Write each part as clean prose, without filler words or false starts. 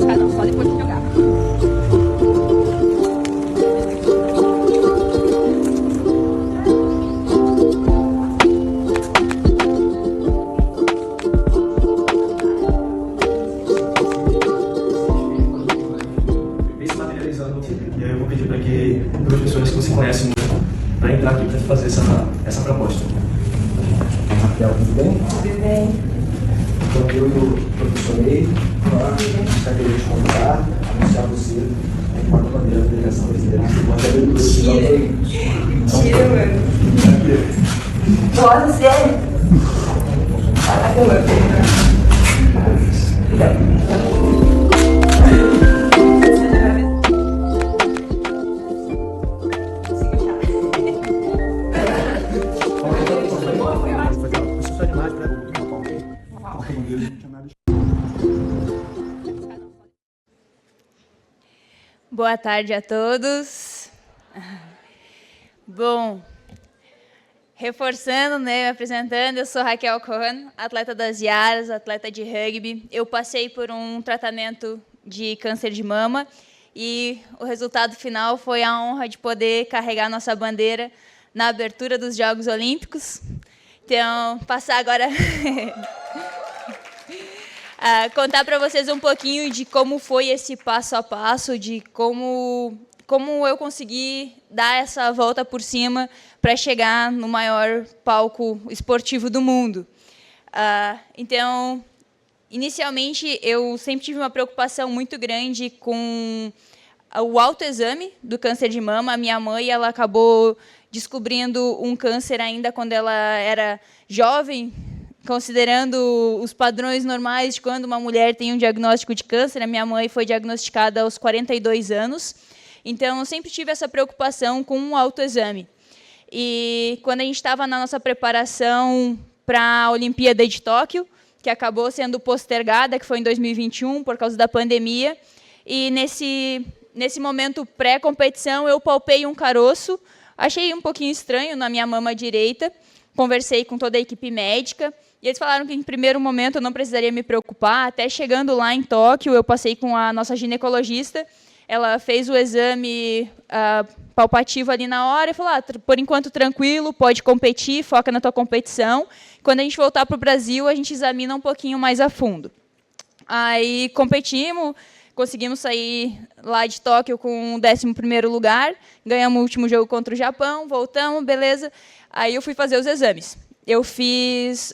Ah, não, só depois de jogar. Vem se materializando, e aí eu vou pedir para que duas pessoas que você conhece muito para entrar aqui para fazer essa proposta. Raquel, tudo bem? Tudo bem. Então, eu e o professor Ney, gostaria de convidar, anunciar você como uma bandeira da delegação brasileira de futebol de abertura. Mentira, mano. Nossa, sério? Caraca, mano. Boa tarde a todos. Bom, reforçando, né, me apresentando, eu sou Raquel Cohen, atleta das Iaras, atleta de rugby. Eu passei por um tratamento de câncer de mama e o resultado final foi a honra de poder carregar nossa bandeira na abertura dos Jogos Olímpicos. Então, passar agora... contar para vocês um pouquinho de como foi esse passo a passo, de como eu consegui dar essa volta por cima para chegar no maior palco esportivo do mundo. Então, inicialmente, eu sempre tive uma preocupação muito grande com o autoexame do câncer de mama. A minha mãe, ela acabou descobrindo um câncer ainda quando ela era jovem, considerando os padrões normais de quando uma mulher tem um diagnóstico de câncer. A minha mãe foi diagnosticada aos 42 anos. Então, eu sempre tive essa preocupação com o autoexame. E quando a gente estava na nossa preparação para a Olimpíada de Tóquio, que acabou sendo postergada, que foi em 2021, por causa da pandemia, e nesse momento pré-competição, eu palpei um caroço, achei um pouquinho estranho na minha mama direita, conversei com toda a equipe médica, e eles falaram que, em primeiro momento, eu não precisaria me preocupar. Até chegando lá em Tóquio, eu passei com a nossa ginecologista, ela fez o exame palpativo ali na hora e falou, por enquanto, tranquilo, pode competir, foca na tua competição. Quando a gente voltar para o Brasil, a gente examina um pouquinho mais a fundo. Aí competimos, conseguimos sair lá de Tóquio com o 11º lugar, ganhamos o último jogo contra o Japão, voltamos, beleza. Aí eu fui fazer os exames. Eu fiz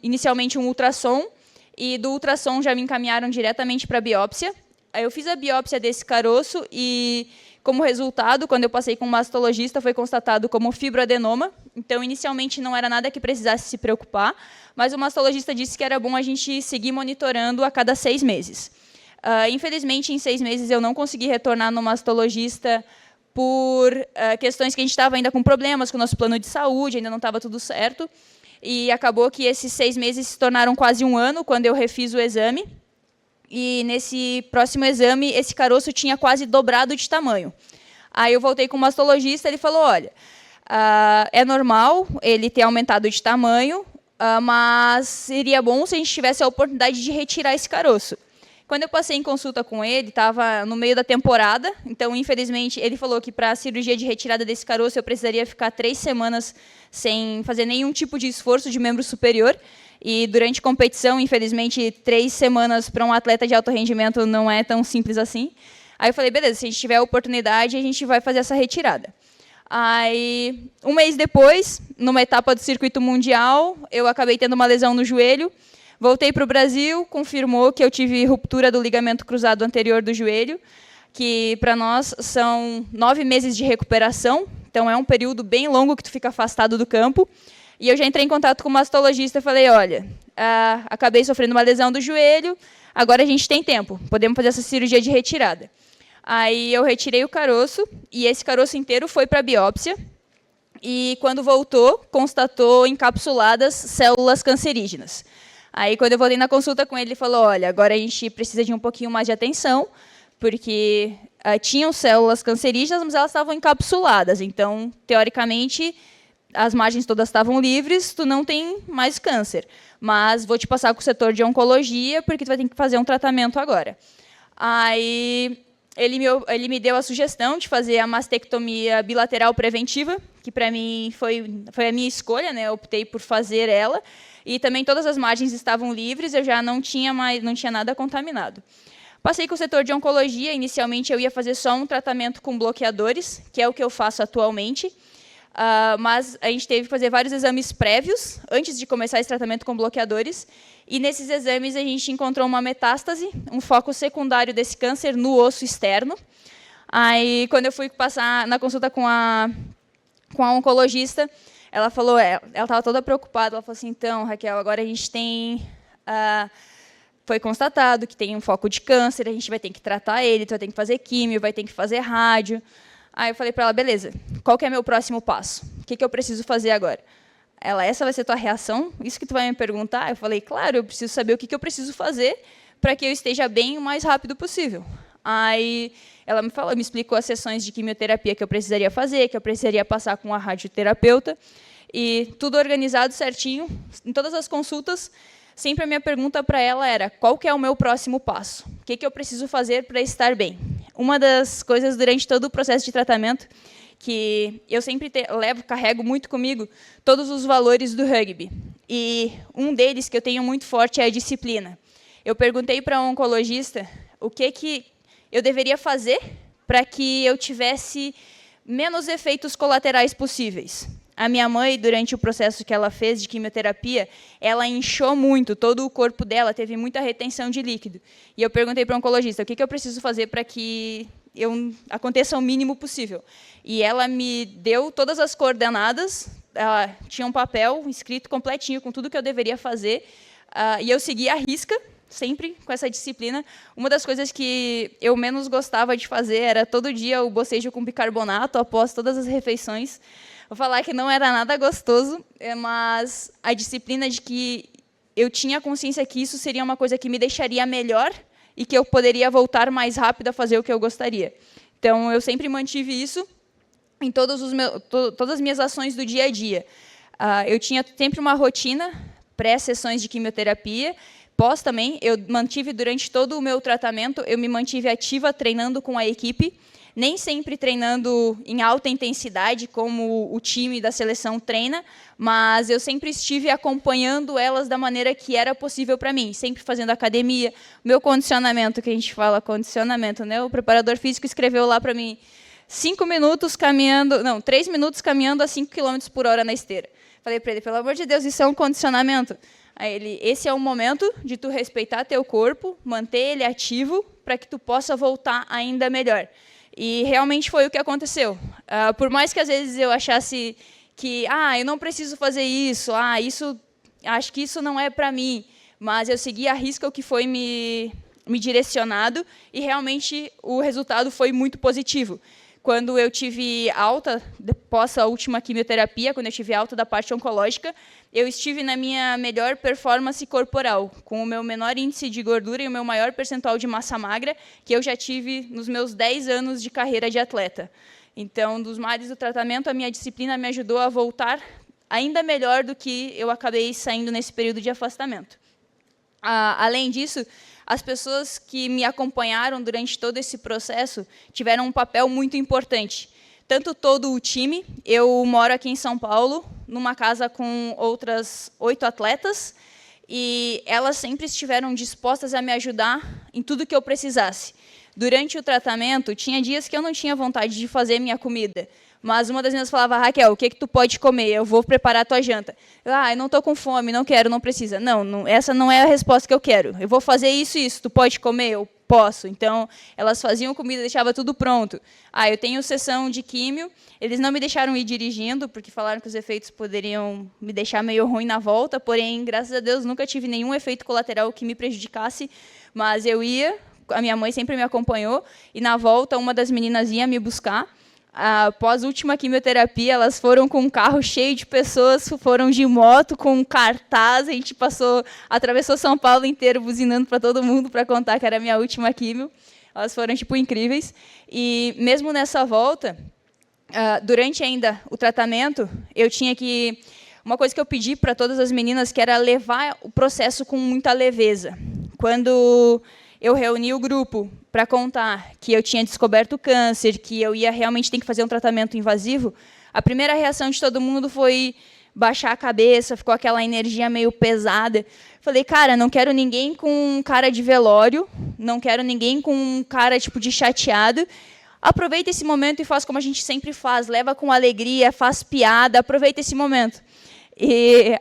inicialmente um ultrassom, e do ultrassom já me encaminharam diretamente para a biópsia. Aí eu fiz a biópsia desse caroço e, como resultado, quando eu passei com um mastologista, foi constatado como fibroadenoma. Então, inicialmente, não era nada que precisasse se preocupar, mas o mastologista disse que era bom a gente seguir monitorando a cada 6 meses. Infelizmente, em 6 meses, eu não consegui retornar no mastologista por questões que a gente estava ainda com problemas com o nosso plano de saúde, ainda não estava tudo certo. E acabou que esses 6 meses se tornaram quase 1 ano, quando eu refiz o exame. E, nesse próximo exame, esse caroço tinha quase dobrado de tamanho. Aí eu voltei com o mastologista, ele falou, olha, é normal ele ter aumentado de tamanho, mas seria bom se a gente tivesse a oportunidade de retirar esse caroço. Quando eu passei em consulta com ele, estava no meio da temporada, então, infelizmente, ele falou que para a cirurgia de retirada desse caroço eu precisaria ficar 3 semanas sem fazer nenhum tipo de esforço de membro superior. E durante competição, infelizmente, 3 semanas para um atleta de alto rendimento não é tão simples assim. Aí eu falei, beleza, se a gente tiver a oportunidade, a gente vai fazer essa retirada. Aí, 1 mês depois, numa etapa do circuito mundial, eu acabei tendo uma lesão no joelho. Voltei para o Brasil, confirmou que eu tive ruptura do ligamento cruzado anterior do joelho, que para nós são 9 meses de recuperação, então é um período bem longo que tu fica afastado do campo. E eu já entrei em contato com o mastologista e falei, olha, acabei sofrendo uma lesão do joelho, agora a gente tem tempo, podemos fazer essa cirurgia de retirada. Aí eu retirei o caroço, e esse caroço inteiro foi para a biópsia, e quando voltou, constatou encapsuladas células cancerígenas. Aí, quando eu voltei na consulta com ele, ele falou, olha, agora a gente precisa de um pouquinho mais de atenção, porque tinham células cancerígenas, mas elas estavam encapsuladas. Então, teoricamente, as margens todas estavam livres, tu não tem mais câncer. Mas vou te passar com o setor de oncologia, porque tu vai ter que fazer um tratamento agora. Aí ele me deu a sugestão de fazer a mastectomia bilateral preventiva, que para mim foi a minha escolha, né? Eu optei por fazer ela. E também todas as margens estavam livres, eu já não tinha nada contaminado. Passei com o setor de oncologia. Inicialmente eu ia fazer só um tratamento com bloqueadores, que é o que eu faço atualmente. Mas a gente teve que fazer vários exames prévios antes de começar esse tratamento com bloqueadores. E nesses exames a gente encontrou uma metástase, um foco secundário desse câncer no osso externo. Aí, quando eu fui passar na consulta com a oncologista, ela falou, ela estava toda preocupada, ela falou assim, então, Raquel, agora a gente tem... foi constatado que tem um foco de câncer, a gente vai ter que tratar ele, vai ter que fazer químio, vai ter que fazer rádio. Aí eu falei para ela, beleza, qual que é meu próximo passo? O que eu preciso fazer agora? Ela, essa vai ser a tua reação? Isso que tu vai me perguntar? Eu falei, claro, eu preciso saber o que eu preciso fazer para que eu esteja bem o mais rápido possível. Aí ela me explicou as sessões de quimioterapia que eu precisaria fazer, que eu precisaria passar com a radioterapeuta, e tudo organizado certinho, em todas as consultas. Sempre a minha pergunta para ela era, qual que é o meu próximo passo? O que eu preciso fazer para estar bem? Uma das coisas durante todo o processo de tratamento que eu sempre carrego muito comigo, todos os valores do rugby. E um deles que eu tenho muito forte é a disciplina. Eu perguntei para um oncologista o que eu deveria fazer para que eu tivesse menos efeitos colaterais possíveis. A minha mãe, durante o processo que ela fez de quimioterapia, ela inchou muito, todo o corpo dela teve muita retenção de líquido. E eu perguntei para o oncologista, o que eu preciso fazer para que aconteça o mínimo possível? E ela me deu todas as coordenadas, ela tinha um papel escrito completinho com tudo que eu deveria fazer, e eu segui à risca, sempre com essa disciplina. Uma das coisas que eu menos gostava de fazer era todo dia o bocejo com bicarbonato após todas as refeições. Vou falar que não era nada gostoso, mas a disciplina de que eu tinha consciência que isso seria uma coisa que me deixaria melhor e que eu poderia voltar mais rápido a fazer o que eu gostaria. Então, eu sempre mantive isso em todas as minhas ações do dia a dia. Eu tinha sempre uma rotina, pré-sessões de quimioterapia, pós também. Eu mantive durante todo o meu tratamento, eu me mantive ativa treinando com a equipe, nem sempre treinando em alta intensidade, como o time da seleção treina, mas eu sempre estive acompanhando elas da maneira que era possível para mim, sempre fazendo academia. Meu condicionamento, que a gente fala condicionamento, né? O preparador físico escreveu lá para mim, 3 minutos caminhando a 5 km por hora na esteira. Falei para ele, pelo amor de Deus, isso é um condicionamento. Aí ele, esse é o momento de tu respeitar teu corpo, manter ele ativo, para que tu possa voltar ainda melhor. E realmente foi o que aconteceu. Por mais que às vezes eu achasse que eu não preciso fazer isso, acho que isso não é para mim, mas eu segui à risca o que foi me direcionado e realmente o resultado foi muito positivo. Quando eu tive alta, após a última quimioterapia, quando eu tive alta da parte oncológica, eu estive na minha melhor performance corporal, com o meu menor índice de gordura e o meu maior percentual de massa magra que eu já tive nos meus 10 anos de carreira de atleta. Então, dos males do tratamento, a minha disciplina me ajudou a voltar ainda melhor do que eu acabei saindo nesse período de afastamento. Além disso, as pessoas que me acompanharam durante todo esse processo tiveram um papel muito importante. Tanto todo o time, eu moro aqui em São Paulo, numa casa com outras 8 atletas, e elas sempre estiveram dispostas a me ajudar em tudo que eu precisasse. Durante o tratamento, tinha dias que eu não tinha vontade de fazer minha comida, mas uma das meninas falava, Raquel, o que tu pode comer? Eu vou preparar a tua janta. Eu não estou com fome, não quero, não precisa. Não, essa não é a resposta que eu quero. Eu vou fazer isso e isso. Tu pode comer? Eu posso. Então, elas faziam comida, deixava tudo pronto. Eu tenho sessão de químio. Eles não me deixaram ir dirigindo, porque falaram que os efeitos poderiam me deixar meio ruim na volta. Porém, graças a Deus, nunca tive nenhum efeito colateral que me prejudicasse. Mas eu ia, a minha mãe sempre me acompanhou, e na volta, uma das meninas ia me buscar. Após a última quimioterapia, elas foram com um carro cheio de pessoas, foram de moto, com um cartaz, a gente atravessou São Paulo inteiro buzinando para todo mundo para contar que era a minha última quimio. Elas foram, tipo, incríveis. E mesmo nessa volta, durante ainda o tratamento, eu tinha que... Uma coisa que eu pedi para todas as meninas que era levar o processo com muita leveza. Quando eu reuni o grupo para contar que eu tinha descoberto o câncer, que eu ia realmente ter que fazer um tratamento invasivo, a primeira reação de todo mundo foi baixar a cabeça, ficou aquela energia meio pesada. Falei, cara, não quero ninguém com cara de velório, não quero ninguém com cara tipo de chateado. Aproveita esse momento e faz como a gente sempre faz, leva com alegria, faz piada, aproveita esse momento. E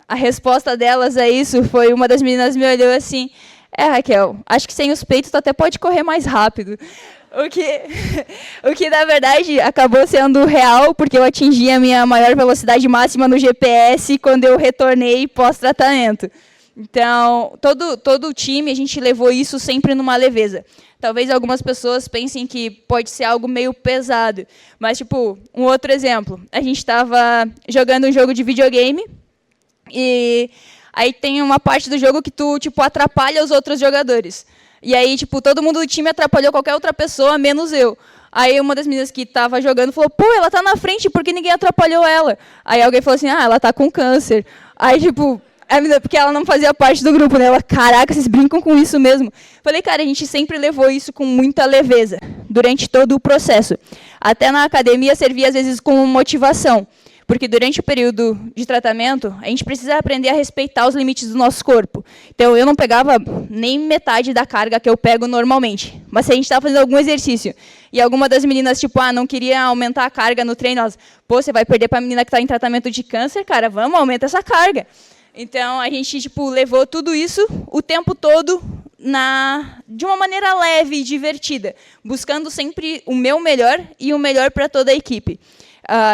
a resposta delas a isso foi, uma das meninas me olhou assim, Raquel, acho que sem os peitos tu até pode correr mais rápido. O que, na verdade, acabou sendo real, porque eu atingi a minha maior velocidade máxima no GPS quando eu retornei pós-tratamento. Então, todo o time, a gente levou isso sempre numa leveza. Talvez algumas pessoas pensem que pode ser algo meio pesado, mas, tipo, um outro exemplo. A gente estava jogando um jogo de videogame e aí tem uma parte do jogo que tu, tipo, atrapalha os outros jogadores. E aí, tipo, todo mundo do time atrapalhou qualquer outra pessoa, menos eu. Aí uma das meninas que estava jogando falou, pô, ela tá na frente, por que ninguém atrapalhou ela? Aí alguém falou assim, ela tá com câncer. Aí, tipo, porque ela não fazia parte do grupo, né? Ela, caraca, vocês brincam com isso mesmo. Falei, cara, a gente sempre levou isso com muita leveza, durante todo o processo. Até na academia servia, às vezes, como motivação. Porque durante o período de tratamento, a gente precisa aprender a respeitar os limites do nosso corpo. Então, eu não pegava nem metade da carga que eu pego normalmente. Mas se a gente estava fazendo algum exercício, e alguma das meninas, tipo, não queria aumentar a carga no treino, elas, pô, você vai perder para a menina que está em tratamento de câncer, cara, vamos, aumenta essa carga. Então, a gente, tipo, levou tudo isso o tempo todo de uma maneira leve e divertida, buscando sempre o meu melhor e o melhor para toda a equipe.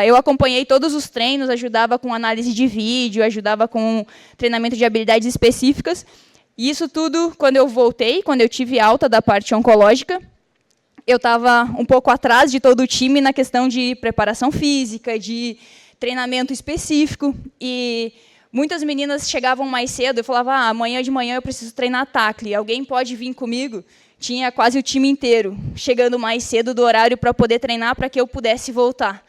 Eu acompanhei todos os treinos, ajudava com análise de vídeo, ajudava com treinamento de habilidades específicas. E isso tudo, quando eu voltei, quando eu tive alta da parte oncológica, eu estava um pouco atrás de todo o time na questão de preparação física, de treinamento específico. E muitas meninas chegavam mais cedo e falavam, amanhã de manhã eu preciso treinar tackle, alguém pode vir comigo? Tinha quase o time inteiro chegando mais cedo do horário para poder treinar, para que eu pudesse voltar.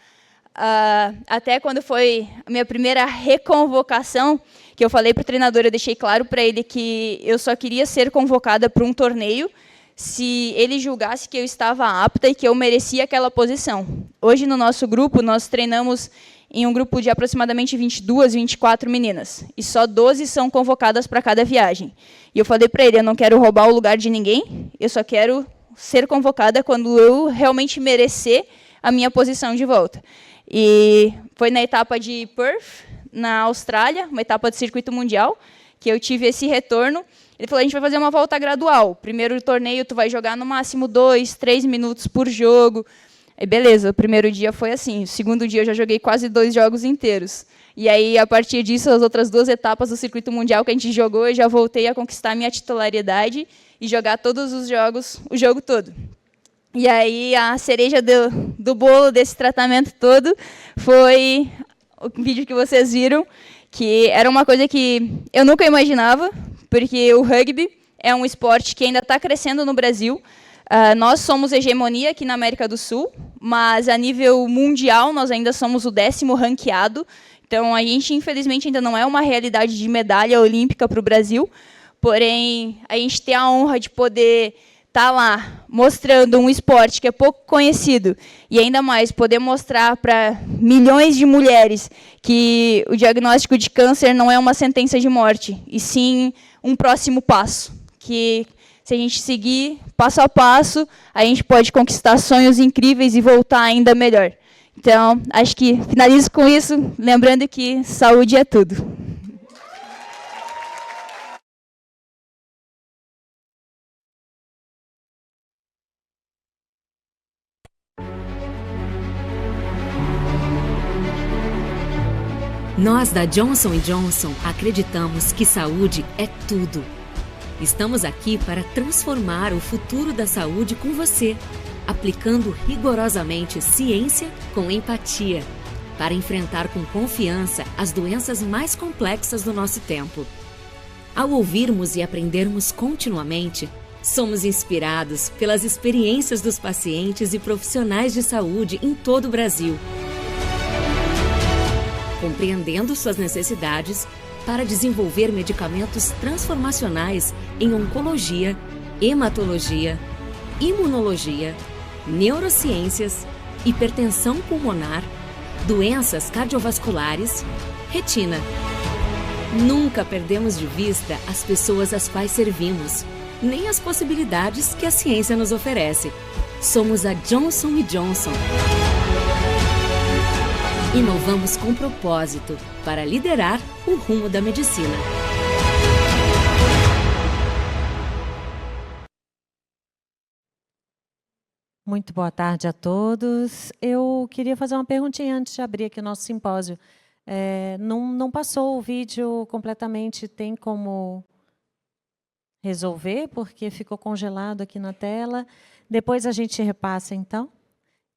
Até quando foi a minha primeira reconvocação, que eu falei para o treinador, eu deixei claro para ele que eu só queria ser convocada para um torneio se ele julgasse que eu estava apta e que eu merecia aquela posição. Hoje, no nosso grupo, nós treinamos em um grupo de aproximadamente 22, 24 meninas, e só 12 são convocadas para cada viagem. E eu falei para ele, eu não quero roubar o lugar de ninguém, eu só quero ser convocada quando eu realmente merecer a minha posição de volta. E foi na etapa de Perth, na Austrália, uma etapa de circuito mundial, que eu tive esse retorno. Ele falou, a gente vai fazer uma volta gradual. Primeiro torneio, tu vai jogar no máximo 2, 3 minutos por jogo. E beleza, o primeiro dia foi assim. O segundo dia eu já joguei quase 2 jogos inteiros. E aí, a partir disso, as outras 2 etapas do circuito mundial que a gente jogou, eu já voltei a conquistar a minha titularidade e jogar todos os jogos, o jogo todo. E aí, a cereja do bolo desse tratamento todo foi o vídeo que vocês viram, que era uma coisa que eu nunca imaginava, porque o rugby é um esporte que ainda está crescendo no Brasil. Nós somos hegemonia aqui na América do Sul, mas a nível mundial nós ainda somos o 10º ranqueado. Então, a gente, infelizmente, ainda não é uma realidade de medalha olímpica para o Brasil, porém, a gente tem a honra de poder estar lá mostrando um esporte que é pouco conhecido e ainda mais poder mostrar para milhões de mulheres que o diagnóstico de câncer não é uma sentença de morte, e sim um próximo passo, que se a gente seguir passo a passo, a gente pode conquistar sonhos incríveis e voltar ainda melhor. Então, acho que finalizo com isso, lembrando que saúde é tudo. Nós da Johnson & Johnson acreditamos que saúde é tudo. Estamos aqui para transformar o futuro da saúde com você, aplicando rigorosamente ciência com empatia, para enfrentar com confiança as doenças mais complexas do nosso tempo. Ao ouvirmos e aprendermos continuamente, Somos inspirados pelas experiências dos pacientes e profissionais de saúde em todo o Brasil, compreendendo suas necessidades para desenvolver medicamentos transformacionais em oncologia, hematologia, imunologia, neurociências, hipertensão pulmonar, doenças cardiovasculares, retina. Nunca perdemos de vista as pessoas às quais servimos, nem as possibilidades que a ciência nos oferece. Somos a Johnson & Johnson. Inovamos com propósito para liderar o rumo da medicina. Muito boa tarde a todos. Eu queria fazer uma perguntinha antes de abrir aqui o nosso simpósio. Não passou o vídeo completamente, tem como resolver, porque ficou congelado aqui na tela. Depois a gente repassa, então.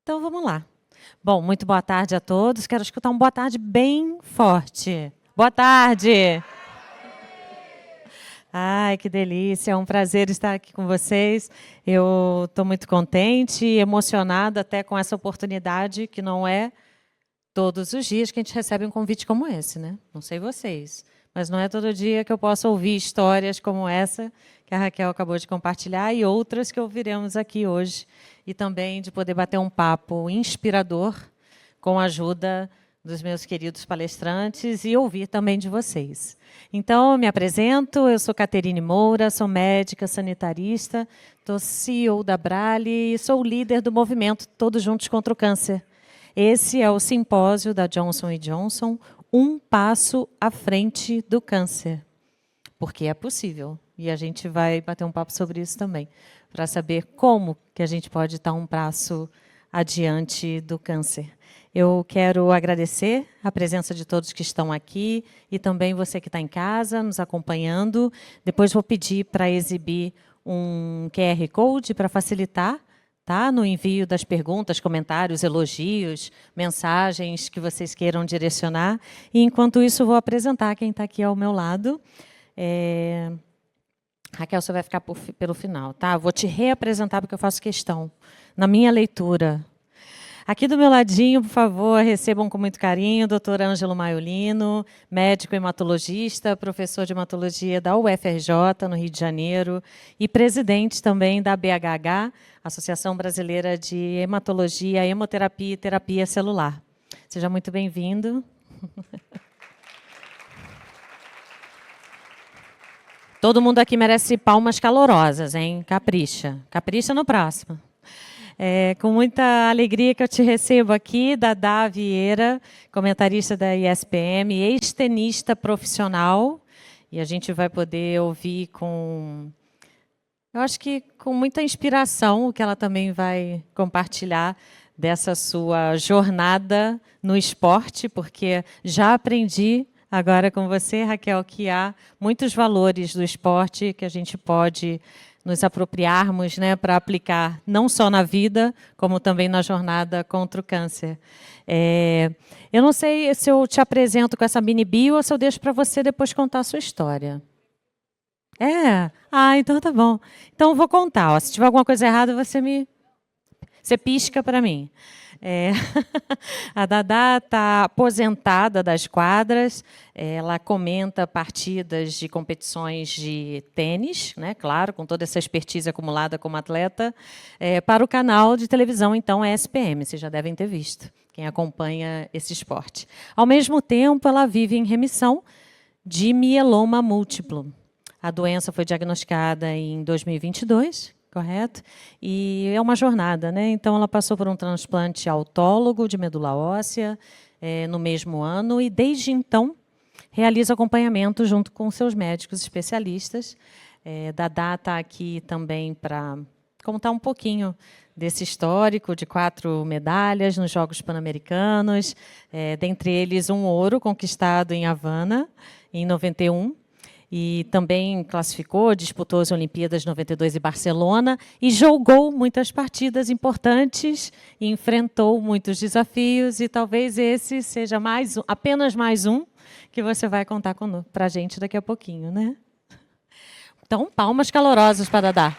Então, vamos lá. Bom, muito boa tarde a todos. Quero escutar um boa tarde bem forte. Boa tarde! Ai, que delícia, é um prazer estar aqui com vocês. Eu estou muito contente e emocionada até com essa oportunidade, que não é todos os dias que a gente recebe um convite como esse, né? Não sei vocês, mas não é todo dia que eu posso ouvir histórias como essa que a Raquel acabou de compartilhar e outras que ouviremos aqui hoje. E também de poder bater um papo inspirador com a ajuda dos meus queridos palestrantes e ouvir também de vocês. Então, me apresento, eu sou Caterine Moura, sou médica sanitarista, sou CEO da Brale e sou líder do movimento Todos Juntos contra o Câncer. Esse é o simpósio da Johnson & Johnson, um passo à frente do câncer, porque é possível. E a gente vai bater um papo sobre isso também, para saber como que a gente pode estar um passo adiante do câncer. Eu quero agradecer a presença de todos que estão aqui e também você que está em casa, nos acompanhando. Depois vou pedir para exibir um QR Code para facilitar, tá? No envio das perguntas, comentários, elogios, mensagens que vocês queiram direcionar. E, enquanto isso, vou apresentar quem está aqui ao meu lado. Raquel, você vai ficar pelo final, tá? Vou te reapresentar porque eu faço questão. Na minha leitura, aqui do meu ladinho, por favor, recebam com muito carinho o Dr. Ângelo Maiolino, médico hematologista, professor de hematologia da UFRJ, no Rio de Janeiro, e presidente também da BHH, Associação Brasileira de Hematologia, Hemoterapia e Terapia Celular. Seja muito bem-vindo. Todo mundo aqui merece palmas calorosas, hein? Capricha. Capricha no próximo. Com muita alegria que eu te recebo aqui, Dadá Vieira, comentarista da ESPM, ex-tenista profissional. E a gente vai poder ouvir eu acho que com muita inspiração, o que ela também vai compartilhar dessa sua jornada no esporte, porque já aprendi agora com você, Raquel, que há muitos valores do esporte que a gente pode nos apropriarmos, né, para aplicar não só na vida, como também na jornada contra o câncer. Eu não sei se eu te apresento com essa mini bio ou se eu deixo para você depois contar a sua história. Então tá bom. Então eu vou contar. Se tiver alguma coisa errada, você pisca para mim. A Dadá está aposentada das quadras, ela comenta partidas de competições de tênis, né, claro, com toda essa expertise acumulada como atleta, para o canal de televisão, então, ESPM, vocês já devem ter visto, quem acompanha esse esporte. Ao mesmo tempo, ela vive em remissão de mieloma múltiplo. A doença foi diagnosticada em 2022, correto? E é uma jornada, né? Então, ela passou por um transplante autólogo de medula óssea no mesmo ano e, desde então, realiza acompanhamento junto com seus médicos especialistas. Dadá está aqui também para contar um pouquinho desse histórico de 4 medalhas nos Jogos Pan-Americanos, dentre eles um ouro conquistado em Havana, em 91, e também classificou, disputou as Olimpíadas de 92 em Barcelona e jogou muitas partidas importantes, e enfrentou muitos desafios, e talvez esse seja apenas mais um que você vai contar para a gente daqui a pouquinho, né? Então, palmas calorosas para Dadá.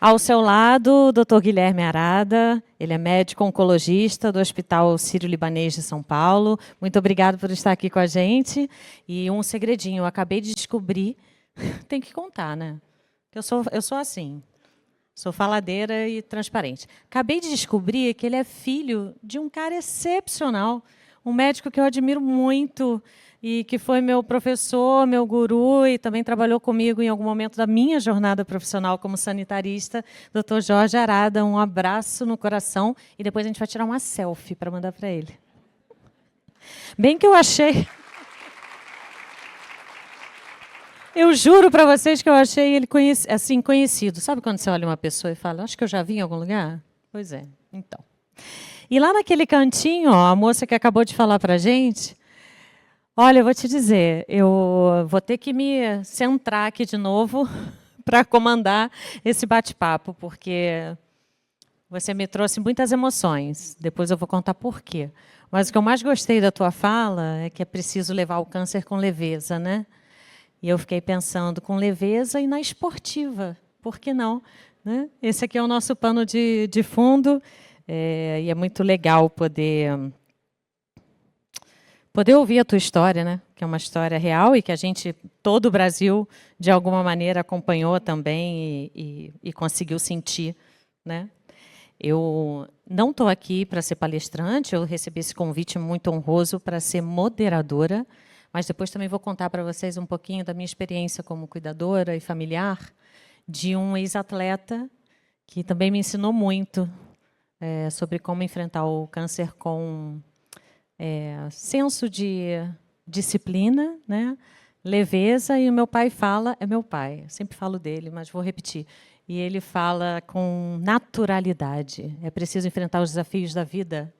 Ao seu lado, o Dr. Guilherme Arada, ele é médico oncologista do Hospital Sírio-Libanês de São Paulo. Muito obrigado por estar aqui com a gente. E um segredinho, eu acabei de descobrir, tem que contar, né? Eu sou assim, sou faladeira e transparente. Acabei de descobrir que ele é filho de um cara excepcional, um médico que eu admiro muito, e que foi meu professor, meu guru, e também trabalhou comigo em algum momento da minha jornada profissional como sanitarista, Dr. Jorge Arada. Um abraço no coração, e depois a gente vai tirar uma selfie para mandar para ele. Bem que eu achei... Eu juro para vocês que eu achei ele assim, conhecido. Sabe quando você olha uma pessoa e fala, acho que eu já vi em algum lugar? Pois é, então. E lá naquele cantinho, ó, a moça que acabou de falar para a gente... Olha, eu vou te dizer, eu vou ter que me centrar aqui de novo para comandar esse bate-papo, porque você me trouxe muitas emoções. Depois eu vou contar por quê. Mas o que eu mais gostei da tua fala é que é preciso levar o câncer com leveza, né? E eu fiquei pensando com leveza e na esportiva. Por que não? Né? Esse aqui é o nosso pano de fundo, e é muito legal poder ouvir a tua história, né? Que é uma história real e que a gente, todo o Brasil, de alguma maneira, acompanhou também e conseguiu sentir, né? Eu não estou aqui para ser palestrante, eu recebi esse convite muito honroso para ser moderadora, mas depois também vou contar para vocês um pouquinho da minha experiência como cuidadora e familiar de um ex-atleta que também me ensinou muito sobre como enfrentar o câncer com... senso de disciplina, né? Leveza, e o meu pai fala, é meu pai, eu sempre falo dele, mas vou repetir, e ele fala com naturalidade. É preciso enfrentar os desafios da vida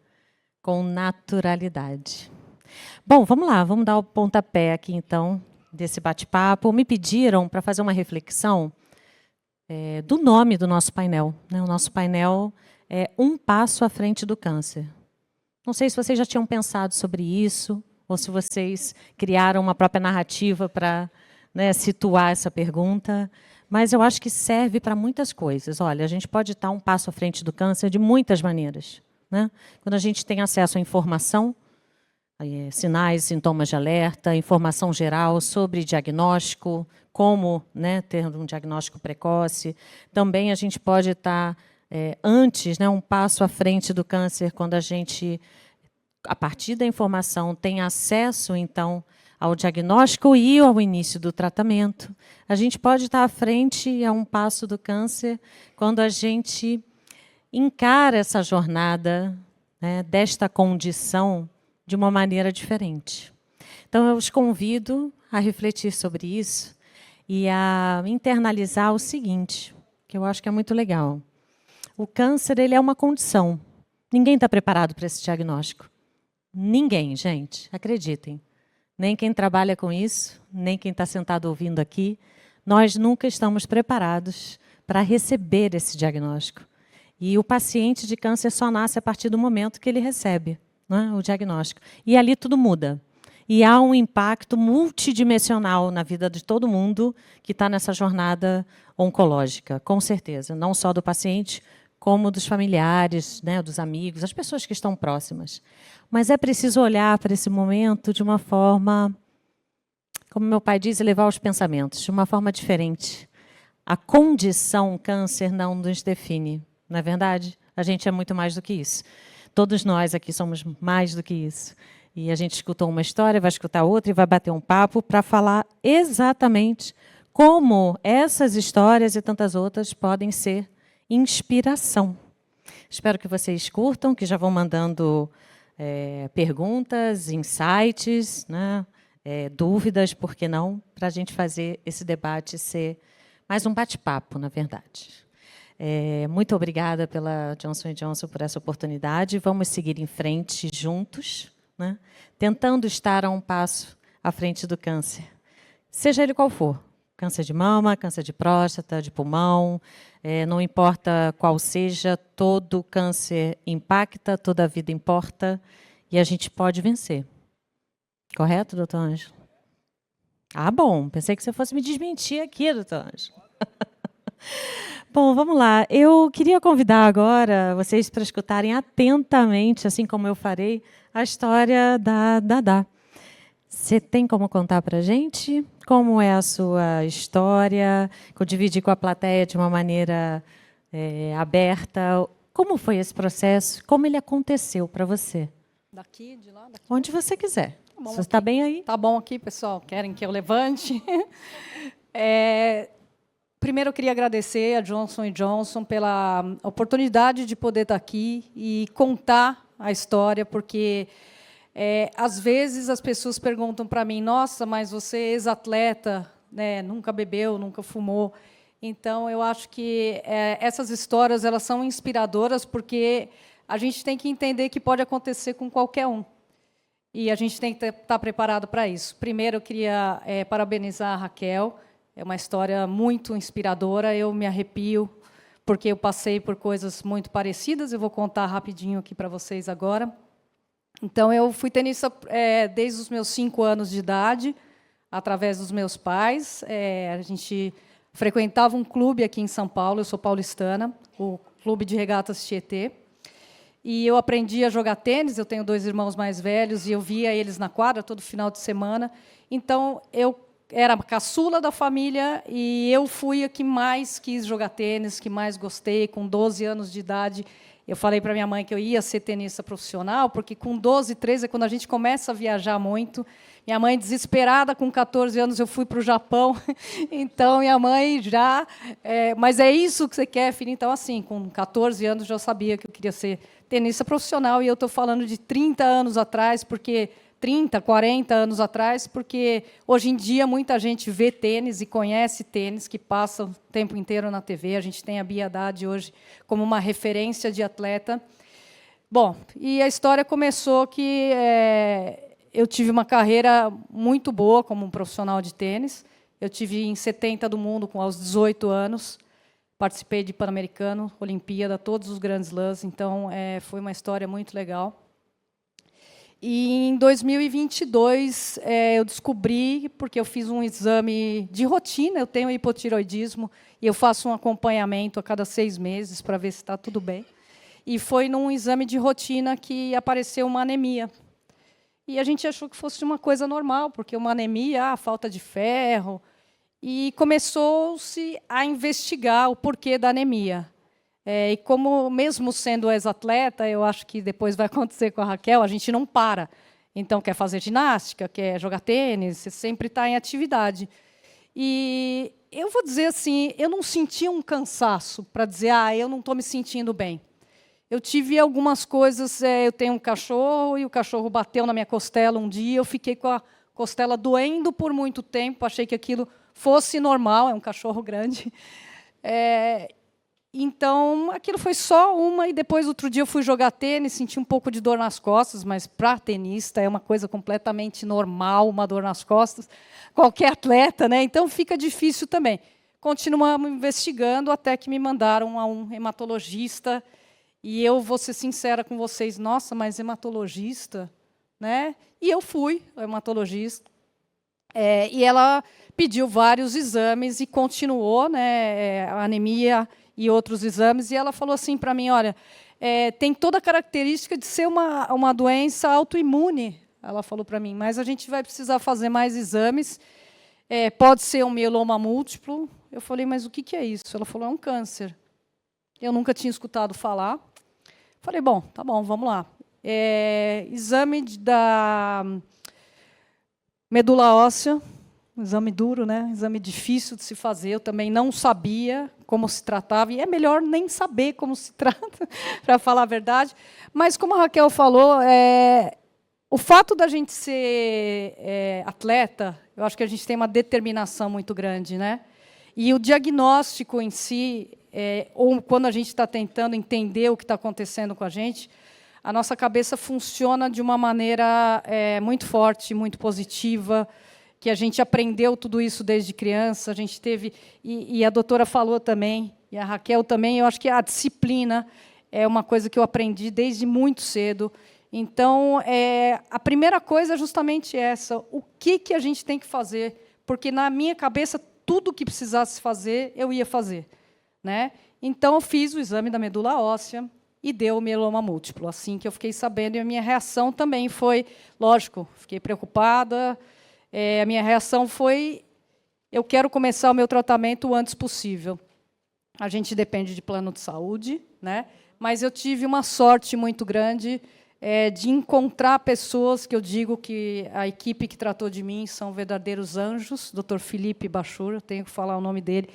com naturalidade. Bom, vamos lá, vamos dar o pontapé aqui, então, desse bate-papo. Me pediram para fazer uma reflexão do nome do nosso painel, né? O nosso painel é Um Passo à Frente do Câncer. Não sei se vocês já tinham pensado sobre isso, ou se vocês criaram uma própria narrativa para, né, situar essa pergunta, mas eu acho que serve para muitas coisas. Olha, a gente pode estar um passo à frente do câncer de muitas maneiras, né? Quando a gente tem acesso à informação, sinais, sintomas de alerta, informação geral sobre diagnóstico, como, né, ter um diagnóstico precoce. Também a gente pode estar... antes, né, um passo à frente do câncer, quando a gente, a partir da informação, tem acesso, então, ao diagnóstico e ao início do tratamento. A gente pode estar à frente a um passo do câncer quando a gente encara essa jornada, né, desta condição de uma maneira diferente. Então, eu os convido a refletir sobre isso e a internalizar o seguinte, que eu acho que é muito legal. O câncer, ele é uma condição. Ninguém está preparado para esse diagnóstico. Ninguém, gente, acreditem. Nem quem trabalha com isso, nem quem está sentado ouvindo aqui. Nós nunca estamos preparados para receber esse diagnóstico. E o paciente de câncer só nasce a partir do momento que ele recebe, né, o diagnóstico. E ali tudo muda. E há um impacto multidimensional na vida de todo mundo que está nessa jornada oncológica, com certeza. Não só do paciente, como dos familiares, né, dos amigos, as pessoas que estão próximas. Mas é preciso olhar para esse momento de uma forma, como meu pai diz, elevar os pensamentos, de uma forma diferente. A condição câncer não nos define, não é verdade? A gente é muito mais do que isso. Todos nós aqui somos mais do que isso. E a gente escutou uma história, vai escutar outra e vai bater um papo para falar exatamente como essas histórias e tantas outras podem ser inspiração. Espero que vocês curtam, que já vão mandando perguntas, insights, né, dúvidas, por que não, para a gente fazer esse debate ser mais um bate-papo, na verdade. Muito obrigada pela Johnson & Johnson por essa oportunidade. Vamos seguir em frente juntos, né, tentando estar a um passo à frente do câncer, seja ele qual for. Câncer de mama, câncer de próstata, de pulmão, não importa qual seja, todo câncer impacta, toda a vida importa, e a gente pode vencer. Correto, doutor Ângelo? Ah, bom, pensei que você fosse me desmentir aqui, doutor Ângelo. Bom, vamos lá. Eu queria convidar agora vocês para escutarem atentamente, assim como eu farei, a história da Dadá. Você tem como contar para a gente como é a sua história? Que eu dividi com a plateia de uma maneira aberta. Como foi esse processo? Como ele aconteceu para você? Daqui, de lá, daqui. Onde você quiser. Tá bom, você está bem aí? Tá bom aqui, pessoal. Querem que eu levante? Primeiro, eu queria agradecer a Johnson & Johnson pela oportunidade de poder estar aqui e contar a história, porque às vezes as pessoas perguntam para mim: nossa, mas você é ex-atleta, né? Nunca bebeu, nunca fumou. Então, eu acho que essas histórias elas são inspiradoras, porque a gente tem que entender que pode acontecer com qualquer um. E a gente tem que estar preparado para isso. Primeiro, eu queria parabenizar a Raquel. É uma história muito inspiradora. Eu me arrepio, porque eu passei por coisas muito parecidas. Eu vou contar rapidinho aqui para vocês agora. Então, eu fui tenista desde os meus 5 anos de idade, através dos meus pais. A gente frequentava um clube aqui em São Paulo. Eu sou paulistana, o Clube de Regatas Tietê. E eu aprendi a jogar tênis. Eu tenho 2 irmãos mais velhos e eu via eles na quadra todo final de semana. Então, eu era a caçula da família e eu fui a que mais quis jogar tênis, que mais gostei. Com 12 anos de idade, eu falei para minha mãe que eu ia ser tenista profissional, porque com 12, 13 é quando a gente começa a viajar muito. Minha mãe, desesperada, com 14 anos, eu fui para o Japão. Então, minha mãe já... mas é isso que você quer, filha? Então, assim, com 14 anos, já sabia que eu queria ser tenista profissional. E eu estou falando de 30 anos atrás, porque... 30, 40 anos atrás, porque hoje em dia muita gente vê tênis e conhece tênis, que passa o tempo inteiro na TV. A gente tem a Bia Haddad hoje como uma referência de atleta. Bom, e a história começou que eu tive uma carreira muito boa como um profissional de tênis. Eu tive em 70 do mundo aos 18 anos. Participei de Pan-Americano, Olimpíada, todos os grandes slams. Então, foi uma história muito legal. E em 2022, eu descobri, porque eu fiz um exame de rotina, eu tenho hipotireoidismo, e eu faço um acompanhamento a cada 6 meses para ver se está tudo bem. E foi num exame de rotina que apareceu uma anemia. E a gente achou que fosse uma coisa normal, porque uma anemia, falta de ferro. E começou-se a investigar o porquê da anemia. E como, mesmo sendo ex-atleta, eu acho que depois vai acontecer com a Raquel, a gente não para. Então, quer fazer ginástica, quer jogar tênis, você sempre está em atividade. E eu vou dizer assim, eu não senti um cansaço para dizer, eu não estou me sentindo bem. Eu tive algumas coisas, eu tenho um cachorro, e o cachorro bateu na minha costela um dia, eu fiquei com a costela doendo por muito tempo, achei que aquilo fosse normal, é um cachorro grande. Então, aquilo foi só uma, e depois, outro dia, eu fui jogar tênis, senti um pouco de dor nas costas, mas, para tenista, é uma coisa completamente normal, uma dor nas costas, qualquer atleta, né? Então, fica difícil também. Continuamos investigando, até que me mandaram a um hematologista, e eu vou ser sincera com vocês, nossa, mas hematologista? Né? E eu fui ao hematologista, e ela pediu vários exames, e continuou, né, a anemia e outros exames, e ela falou assim para mim, olha, tem toda a característica de ser uma doença autoimune, ela falou para mim, mas a gente vai precisar fazer mais exames, pode ser um mieloma múltiplo. Eu falei, mas o que é isso? Ela falou, é um câncer. Eu nunca tinha escutado falar. Falei, bom, tá bom, vamos lá. Exame da medula óssea, um exame duro, né? Exame difícil de se fazer. Eu também não sabia como se tratava, e é melhor nem saber como se trata, para falar a verdade. Mas, como a Raquel falou, o fato da gente ser atleta, eu acho que a gente tem uma determinação muito grande, né? E o diagnóstico em si, ou quando a gente está tentando entender o que está acontecendo com a gente, a nossa cabeça funciona de uma maneira muito forte, muito positiva, que a gente aprendeu tudo isso desde criança, a gente teve, e a doutora falou também, e a Raquel também, eu acho que a disciplina é uma coisa que eu aprendi desde muito cedo. Então, a primeira coisa é justamente essa, o que a gente tem que fazer, porque, na minha cabeça, tudo que precisasse fazer, eu ia fazer. né? Então, eu fiz o exame da medula óssea e deu mieloma múltiplo. Assim que eu fiquei sabendo, e a minha reação também foi, lógico, fiquei preocupada. A minha reação foi, eu quero começar o meu tratamento o antes possível. A gente depende de plano de saúde, né? Mas eu tive uma sorte muito grande de encontrar pessoas que eu digo que a equipe que tratou de mim são verdadeiros anjos. Dr. Felipe Bachur, eu tenho que falar o nome dele,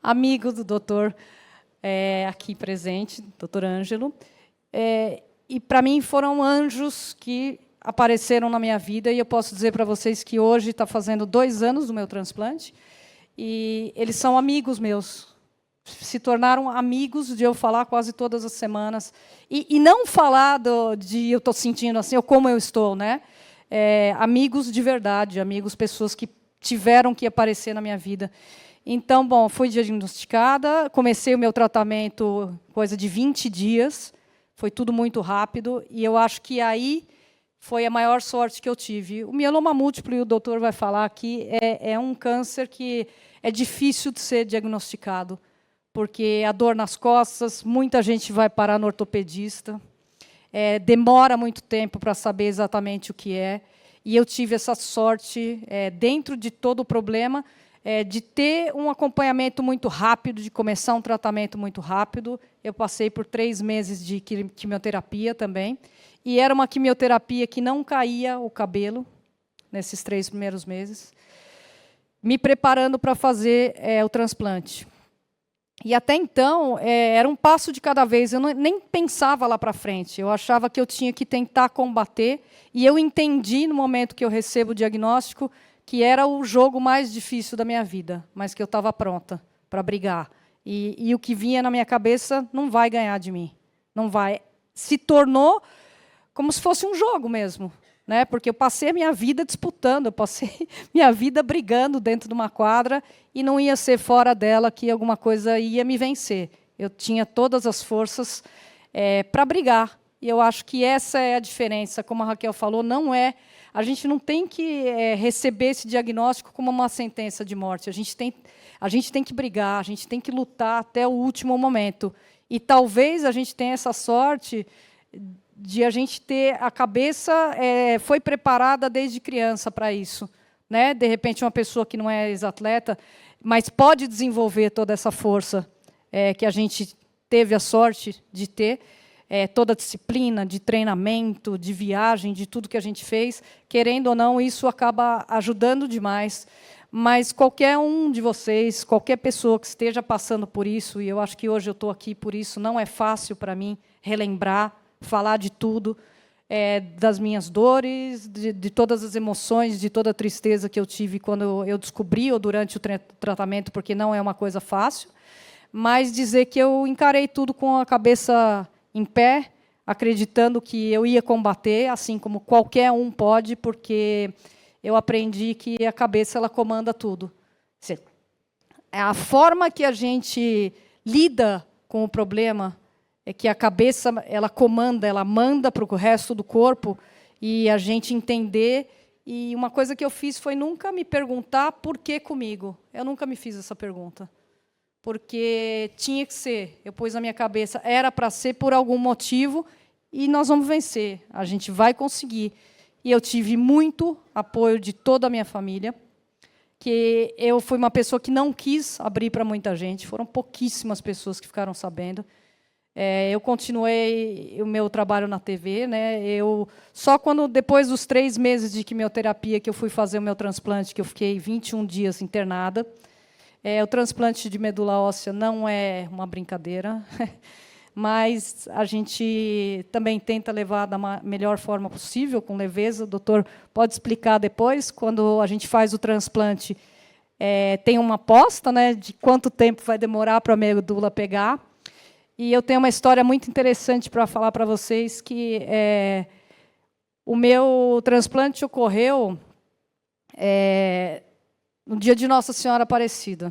amigo do doutor aqui presente, doutor Ângelo. E, para mim, foram anjos que apareceram na minha vida, e eu posso dizer para vocês que hoje está fazendo 2 anos do meu transplante, e eles são amigos meus. Se tornaram amigos de eu falar quase todas as semanas. E não falar de eu estou sentindo assim, ou como eu estou, né? Amigos de verdade, amigos, pessoas que tiveram que aparecer na minha vida. Então, bom, fui diagnosticada, comecei o meu tratamento coisa de 20 dias, foi tudo muito rápido, e eu acho que aí foi a maior sorte que eu tive. O mieloma múltiplo, e o doutor vai falar aqui, é um câncer que é difícil de ser diagnosticado, porque a dor nas costas, muita gente vai parar no ortopedista, demora muito tempo para saber exatamente o que é, e eu tive essa sorte, dentro de todo o problema, de ter um acompanhamento muito rápido, de começar um tratamento muito rápido. Eu passei por 3 meses de quimioterapia também, e era uma quimioterapia que não caía o cabelo, nesses 3 primeiros meses, me preparando para fazer o transplante. E, até então, era um passo de cada vez. Eu nem pensava lá para frente. Eu achava que eu tinha que tentar combater. E eu entendi, no momento que eu recebo o diagnóstico, que era o jogo mais difícil da minha vida, mas que eu estava pronta para brigar. E o que vinha na minha cabeça não vai ganhar de mim. Não vai. Se tornou como se fosse um jogo mesmo, né? Porque eu passei a minha vida disputando, eu passei minha vida brigando dentro de uma quadra, e não ia ser fora dela que alguma coisa ia me vencer. Eu tinha todas as forças para brigar. E eu acho que essa é a diferença. Como a Raquel falou, a gente não tem que receber esse diagnóstico como uma sentença de morte. A gente tem que brigar, a gente tem que lutar até o último momento. E talvez a gente tenha essa sorte de a gente ter a cabeça foi preparada desde criança para isso, né? De repente, uma pessoa que não é ex-atleta, mas pode desenvolver toda essa força que a gente teve a sorte de ter, toda a disciplina de treinamento, de viagem, de tudo que a gente fez. Querendo ou não, isso acaba ajudando demais. Mas qualquer um de vocês, qualquer pessoa que esteja passando por isso, e eu acho que hoje eu estou aqui por isso, não é fácil para mim relembrar, falar de tudo, das minhas dores, de todas as emoções, de toda a tristeza que eu tive quando eu descobri, ou durante o tratamento, porque não é uma coisa fácil, mas dizer que eu encarei tudo com a cabeça em pé, acreditando que eu ia combater, assim como qualquer um pode, porque eu aprendi que a cabeça ela comanda tudo. A forma que a gente lida com o problema é que a cabeça ela comanda, ela manda para o resto do corpo, e a gente entender. E uma coisa que eu fiz foi nunca me perguntar por que comigo. Eu nunca me fiz essa pergunta. Porque tinha que ser. Eu pus na minha cabeça, era para ser por algum motivo, e nós vamos vencer. A gente vai conseguir. E eu tive muito apoio de toda a minha família, que eu fui uma pessoa que não quis abrir para muita gente. Foram pouquíssimas pessoas que ficaram sabendo. Eu continuei o meu trabalho na TV, né? Só depois dos 3 meses de quimioterapia que eu fui fazer o meu transplante, que eu fiquei 21 dias internada. O transplante de medula óssea não é uma brincadeira, mas a gente também tenta levar da melhor forma possível, com leveza. O doutor pode explicar depois. Quando a gente faz o transplante, tem uma aposta, né, de quanto tempo vai demorar para a medula pegar. E eu tenho uma história muito interessante para falar para vocês, que o meu transplante ocorreu no dia de Nossa Senhora Aparecida.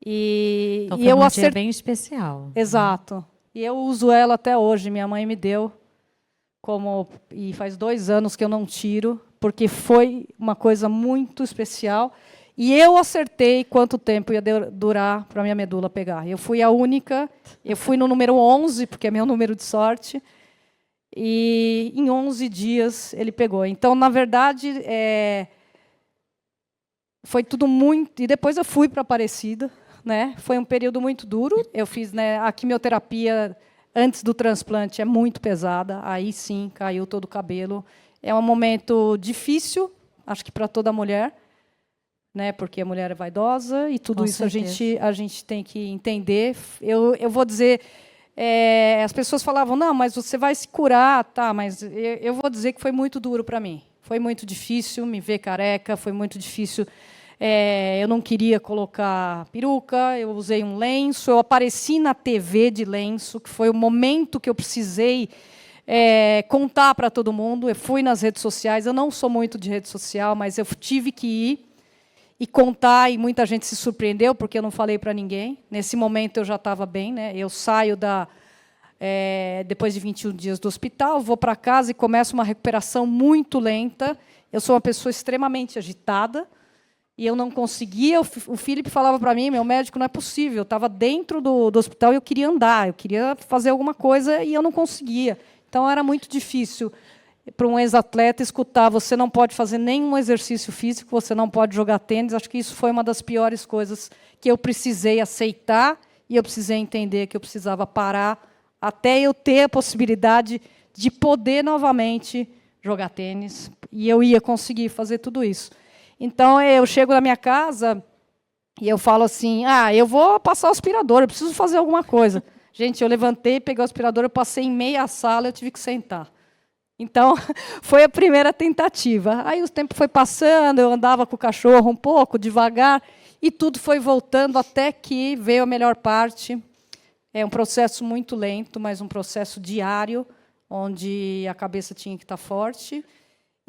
Então, foi um dia bem especial. Exato. E eu uso ela até hoje. Minha mãe me deu, e faz 2 anos que eu não tiro, porque foi uma coisa muito especial. E eu acertei quanto tempo ia durar para a minha medula pegar. Eu fui a única, eu fui no número 11, porque é meu número de sorte, e em 11 dias ele pegou. Então, na verdade, foi tudo muito... E depois eu fui para Aparecida, né? Foi um período muito duro. Eu fiz, né, a quimioterapia antes do transplante, é muito pesada. Aí, sim, caiu todo o cabelo. É um momento difícil, acho que para toda mulher, né, porque a mulher é vaidosa e tudo Com isso certeza. a gente tem que entender. Eu vou dizer, as pessoas falavam, não, mas você vai se curar, tá? Mas eu vou dizer que foi muito duro para mim. Foi muito difícil me ver careca, foi muito difícil. Eu não queria colocar peruca, eu usei um lenço, eu apareci na TV de lenço, que foi o momento que eu precisei contar para todo mundo. Eu fui nas redes sociais, eu não sou muito de rede social, mas eu tive que ir e contar, e muita gente se surpreendeu, porque eu não falei para ninguém. Nesse momento, eu já estava bem, né? Eu saio depois de 21 dias do hospital, vou para casa e começo uma recuperação muito lenta. Eu sou uma pessoa extremamente agitada, e eu não conseguia. O Felipe falava para mim, meu médico, não é possível. Eu estava dentro do hospital e eu queria andar, eu queria fazer alguma coisa, e eu não conseguia. Então, era muito difícil para um ex-atleta escutar, você não pode fazer nenhum exercício físico, você não pode jogar tênis. Acho que isso foi uma das piores coisas que eu precisei aceitar, e eu precisei entender que eu precisava parar até eu ter a possibilidade de poder novamente jogar tênis, e eu ia conseguir fazer tudo isso. Então, eu chego na minha casa e eu falo assim, eu vou passar o aspirador, eu preciso fazer alguma coisa. Gente, eu levantei, peguei o aspirador, eu passei em meia sala, eu tive que sentar. Então, foi a primeira tentativa. Aí o tempo foi passando, eu andava com o cachorro um pouco, devagar, e tudo foi voltando até que veio a melhor parte. É um processo muito lento, mas um processo diário, onde a cabeça tinha que estar forte.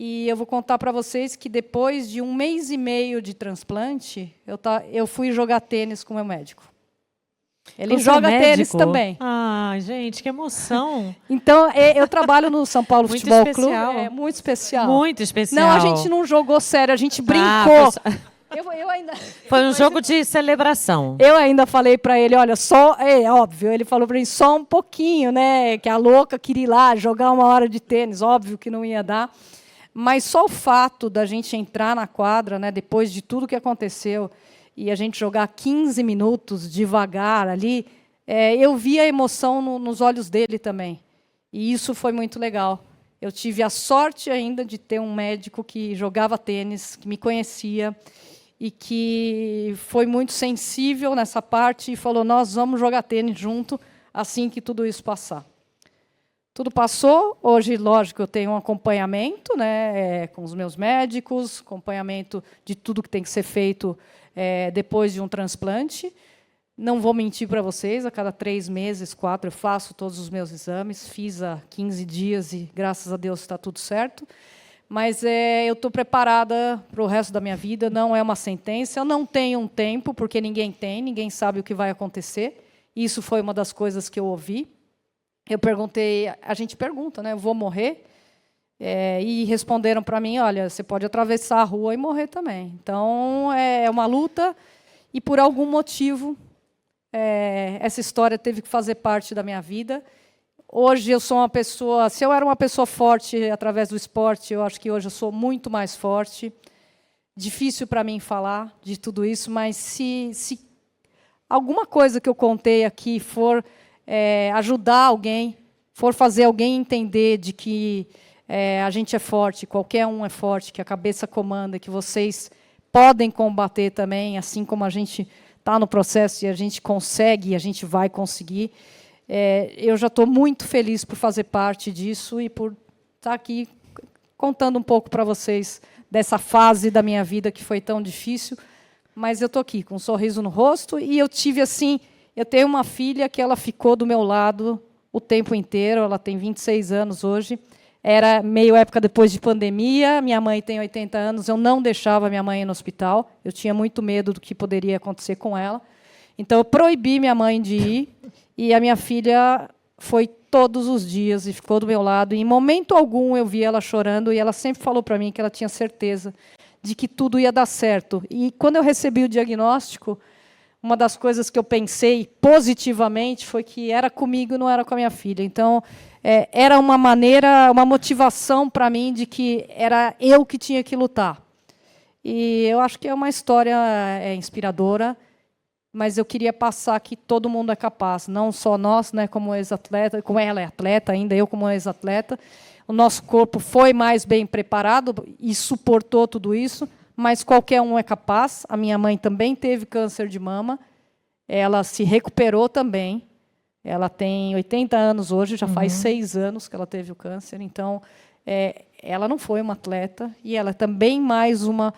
E eu vou contar para vocês que, depois de 1 mês e meio de transplante, eu fui jogar tênis com o meu médico. Ele Você joga é tênis médico? também. Ai, gente, que emoção. Então, eu trabalho no São Paulo Muito Futebol especial. Clube. É muito especial. Muito especial. Não, a gente não jogou sério, a gente brincou. Eu ainda... Foi um jogo de celebração. Eu ainda falei para ele, olha, só... óbvio, ele falou para mim, só um pouquinho, né? Que a louca queria ir lá jogar 1 hora de tênis, óbvio que não ia dar. Mas só o fato da gente entrar na quadra, né, depois de tudo que aconteceu, e a gente jogar 15 minutos devagar ali, eu vi a emoção nos olhos dele também. E isso foi muito legal. Eu tive a sorte ainda de ter um médico que jogava tênis, que me conhecia, e que foi muito sensível nessa parte, e falou, nós vamos jogar tênis junto, assim que tudo isso passar. Tudo passou. Hoje, lógico, eu tenho um acompanhamento, né, com os meus médicos, acompanhamento de tudo que tem que ser feito depois de um transplante. Não vou mentir para vocês, a cada 3 meses, 4, eu faço todos os meus exames. Fiz há 15 dias e, graças a Deus, está tudo certo. Mas eu estou preparada para o resto da minha vida, não é uma sentença. Eu não tenho um tempo, porque ninguém tem, ninguém sabe o que vai acontecer. Isso foi uma das coisas que eu ouvi. Eu perguntei, a gente pergunta, né? Eu vou morrer? E responderam para mim, olha, você pode atravessar a rua e morrer também. Então, é uma luta, e por algum motivo, essa história teve que fazer parte da minha vida. Hoje eu sou uma pessoa, se eu era uma pessoa forte através do esporte, eu acho que hoje eu sou muito mais forte. Difícil para mim falar de tudo isso, mas se alguma coisa que eu contei aqui for ajudar alguém, for fazer alguém entender de que a gente é forte, qualquer um é forte, que a cabeça comanda, que vocês podem combater também, assim como a gente está no processo e a gente consegue, e a gente vai conseguir. Eu já estou muito feliz por fazer parte disso e por estar aqui contando um pouco para vocês dessa fase da minha vida que foi tão difícil, mas eu estou aqui com um sorriso no rosto, e eu tenho uma filha que ela ficou do meu lado o tempo inteiro, ela tem 26 anos hoje, era meio época depois de pandemia, minha mãe tem 80 anos, eu não deixava minha mãe ir no hospital, eu tinha muito medo do que poderia acontecer com ela, então eu proibi minha mãe de ir, e a minha filha foi todos os dias e ficou do meu lado, e em momento algum eu vi ela chorando, e ela sempre falou para mim que ela tinha certeza de que tudo ia dar certo. E quando eu recebi o diagnóstico, uma das coisas que eu pensei positivamente foi que era comigo, não era com a minha filha. Então, era uma maneira, uma motivação para mim de que era eu que tinha que lutar. E eu acho que é uma história inspiradora, mas eu queria passar que todo mundo é capaz, não só nós, né, como ex-atleta, como ela é atleta ainda, eu como ex-atleta. O nosso corpo foi mais bem preparado e suportou tudo isso, mas qualquer um é capaz. A minha mãe também teve câncer de mama, ela se recuperou também. Ela tem 80 anos hoje, já faz 6 anos que ela teve o câncer. Então, ela não foi uma atleta e ela é também mais uma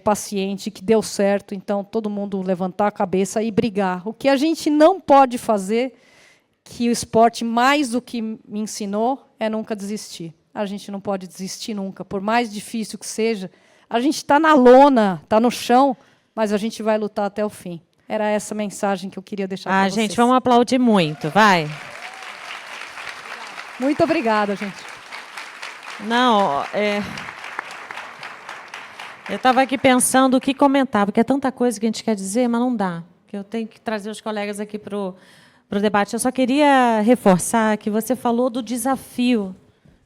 paciente que deu certo. Então, todo mundo levantar a cabeça e brigar. O que a gente não pode fazer, que o esporte mais do que me ensinou, é nunca desistir. A gente não pode desistir nunca, por mais difícil que seja. A gente está na lona, está no chão, mas a gente vai lutar até o fim. Era essa mensagem que eu queria deixar para vocês. Gente, vamos aplaudir muito, vai. Muito obrigada, gente. Não, eu estava aqui pensando o que comentar, porque é tanta coisa que a gente quer dizer, mas não dá. Que eu tenho que trazer os colegas aqui para o debate. Eu só queria reforçar que você falou do desafio,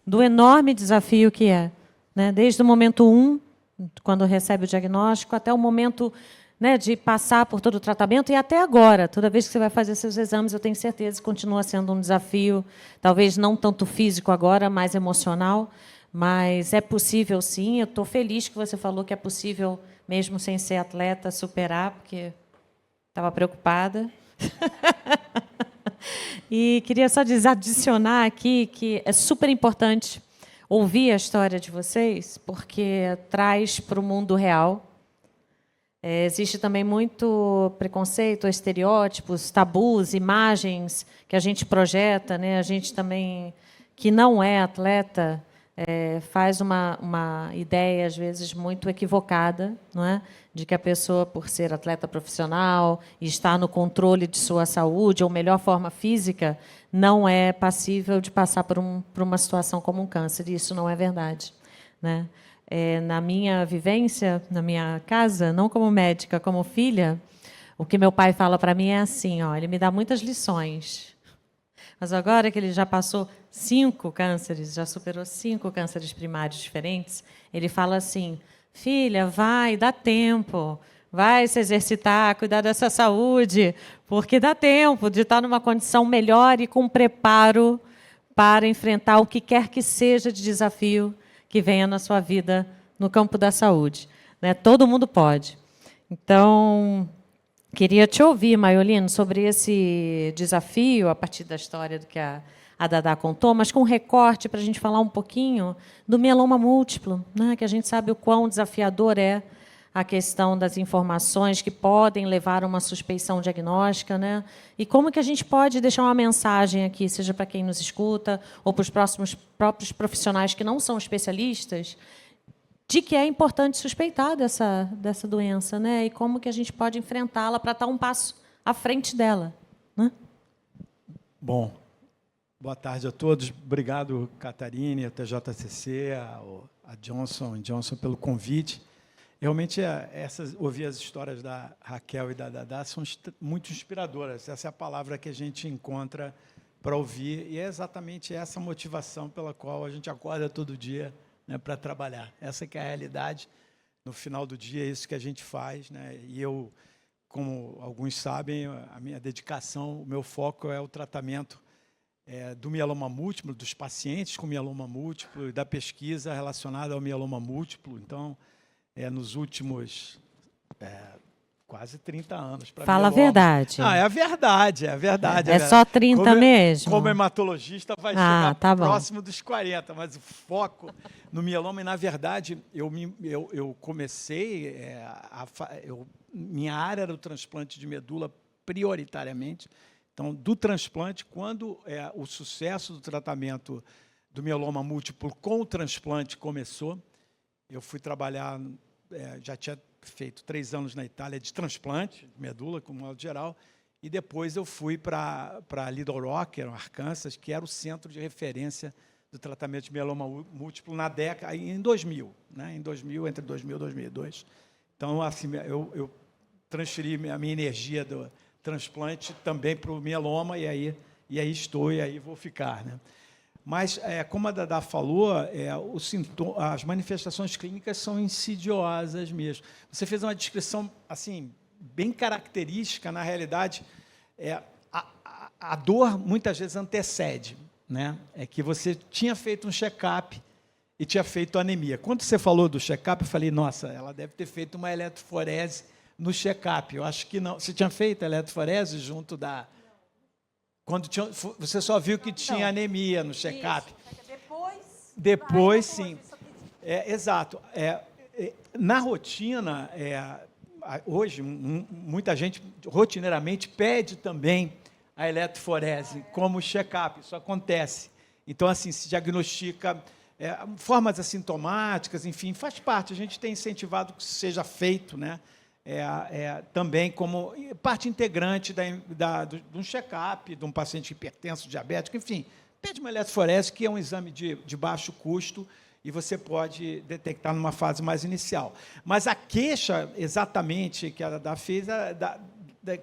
do enorme desafio que é, né? Desde o momento 1, quando recebe o diagnóstico, até o momento, né, de passar por todo o tratamento, e até agora, toda vez que você vai fazer seus exames, eu tenho certeza que continua sendo um desafio, talvez não tanto físico agora, mais emocional, mas é possível sim. Eu estou feliz que você falou que é possível, mesmo sem ser atleta, superar, porque estava preocupada. E queria só adicionar aqui que é super importante ouvir a história de vocês, porque traz para o mundo real. Existe também muito preconceito, estereótipos, tabus, imagens que a gente projeta, né? A gente também, que não é atleta, faz uma ideia, às vezes, muito equivocada, não é? De que a pessoa, por ser atleta profissional e estar no controle de sua saúde, ou melhor forma física, não é passível de passar por uma situação como um câncer. E isso não é verdade, né? Na minha vivência, na minha casa, não como médica, como filha, o que meu pai fala para mim é assim, ele me dá muitas lições. Mas agora que ele já passou 5 cânceres, já superou 5 cânceres primários diferentes, ele fala assim, filha, vai, dá tempo, vai se exercitar, cuidar dessa saúde, porque dá tempo de estar numa condição melhor e com preparo para enfrentar o que quer que seja de desafio que venha na sua vida no campo da saúde, né? Todo mundo pode. Então, queria te ouvir, Maiolino, sobre esse desafio, a partir da história do que a Dadá contou, mas com recorte para a gente falar um pouquinho do mieloma múltiplo, né? Que a gente sabe o quão desafiador é a questão das informações que podem levar a uma suspeição diagnóstica, né? E como que a gente pode deixar uma mensagem aqui, seja para quem nos escuta ou para os próprios profissionais que não são especialistas, de que é importante suspeitar dessa doença, né? E como que a gente pode enfrentá-la para estar um passo à frente dela, né? Bom, boa tarde a todos. Obrigado, Catarine, a TJCC, a Johnson Johnson pelo convite. Realmente, ouvir as histórias da Raquel e da Dadá são muito inspiradoras. Essa é a palavra que a gente encontra para ouvir, e é exatamente essa motivação pela qual a gente acorda todo dia, né, para trabalhar. Essa que é a realidade. No final do dia, é isso que a gente faz, né? E eu, como alguns sabem, a minha dedicação, o meu foco é o tratamento do mieloma múltiplo, dos pacientes com mieloma múltiplo e da pesquisa relacionada ao mieloma múltiplo. Então, nos últimos quase 30 anos. Fala a verdade. É a verdade, é a verdade. É só 30 mesmo? Como hematologista, vai chegar próximo dos 40, mas o foco no mieloma, e, na verdade, eu comecei, minha área era o transplante de medula prioritariamente. Então, do transplante, quando o sucesso do tratamento do mieloma múltiplo com o transplante começou, eu fui trabalhar, já tinha feito 3 anos na Itália de transplante de medula, como modo geral, e depois eu fui para Little Rock, Arkansas, que era o centro de referência do tratamento de mieloma múltiplo na década, em 2000, né? Em 2000, entre 2000 e 2002. Então, assim, eu transferi a minha energia do transplante também para o mieloma, e aí estou, e aí vou ficar, né? Mas, como a Dada falou, as manifestações clínicas são insidiosas mesmo. Você fez uma descrição assim, bem característica, na realidade, a dor muitas vezes antecede, né? É que você tinha feito um check-up e tinha feito anemia. Quando você falou do check-up, eu falei, nossa, ela deve ter feito uma eletroforese no check-up. Eu acho que não. Você tinha feito a eletroforese junto da... Quando você só viu que tinha anemia no check-up. Depois, sim. Exato. Na rotina, hoje, muita gente rotineiramente pede também a eletroforese como check-up. Isso acontece. Então, assim, se diagnostica formas assintomáticas, enfim, faz parte. A gente tem incentivado que isso seja feito, né? Também como parte integrante de um check-up, de um paciente hipertenso, diabético, enfim. Pede uma eletroforese, que é um exame de baixo custo, e você pode detectar numa fase mais inicial. Mas a queixa, exatamente, que a Dada fez,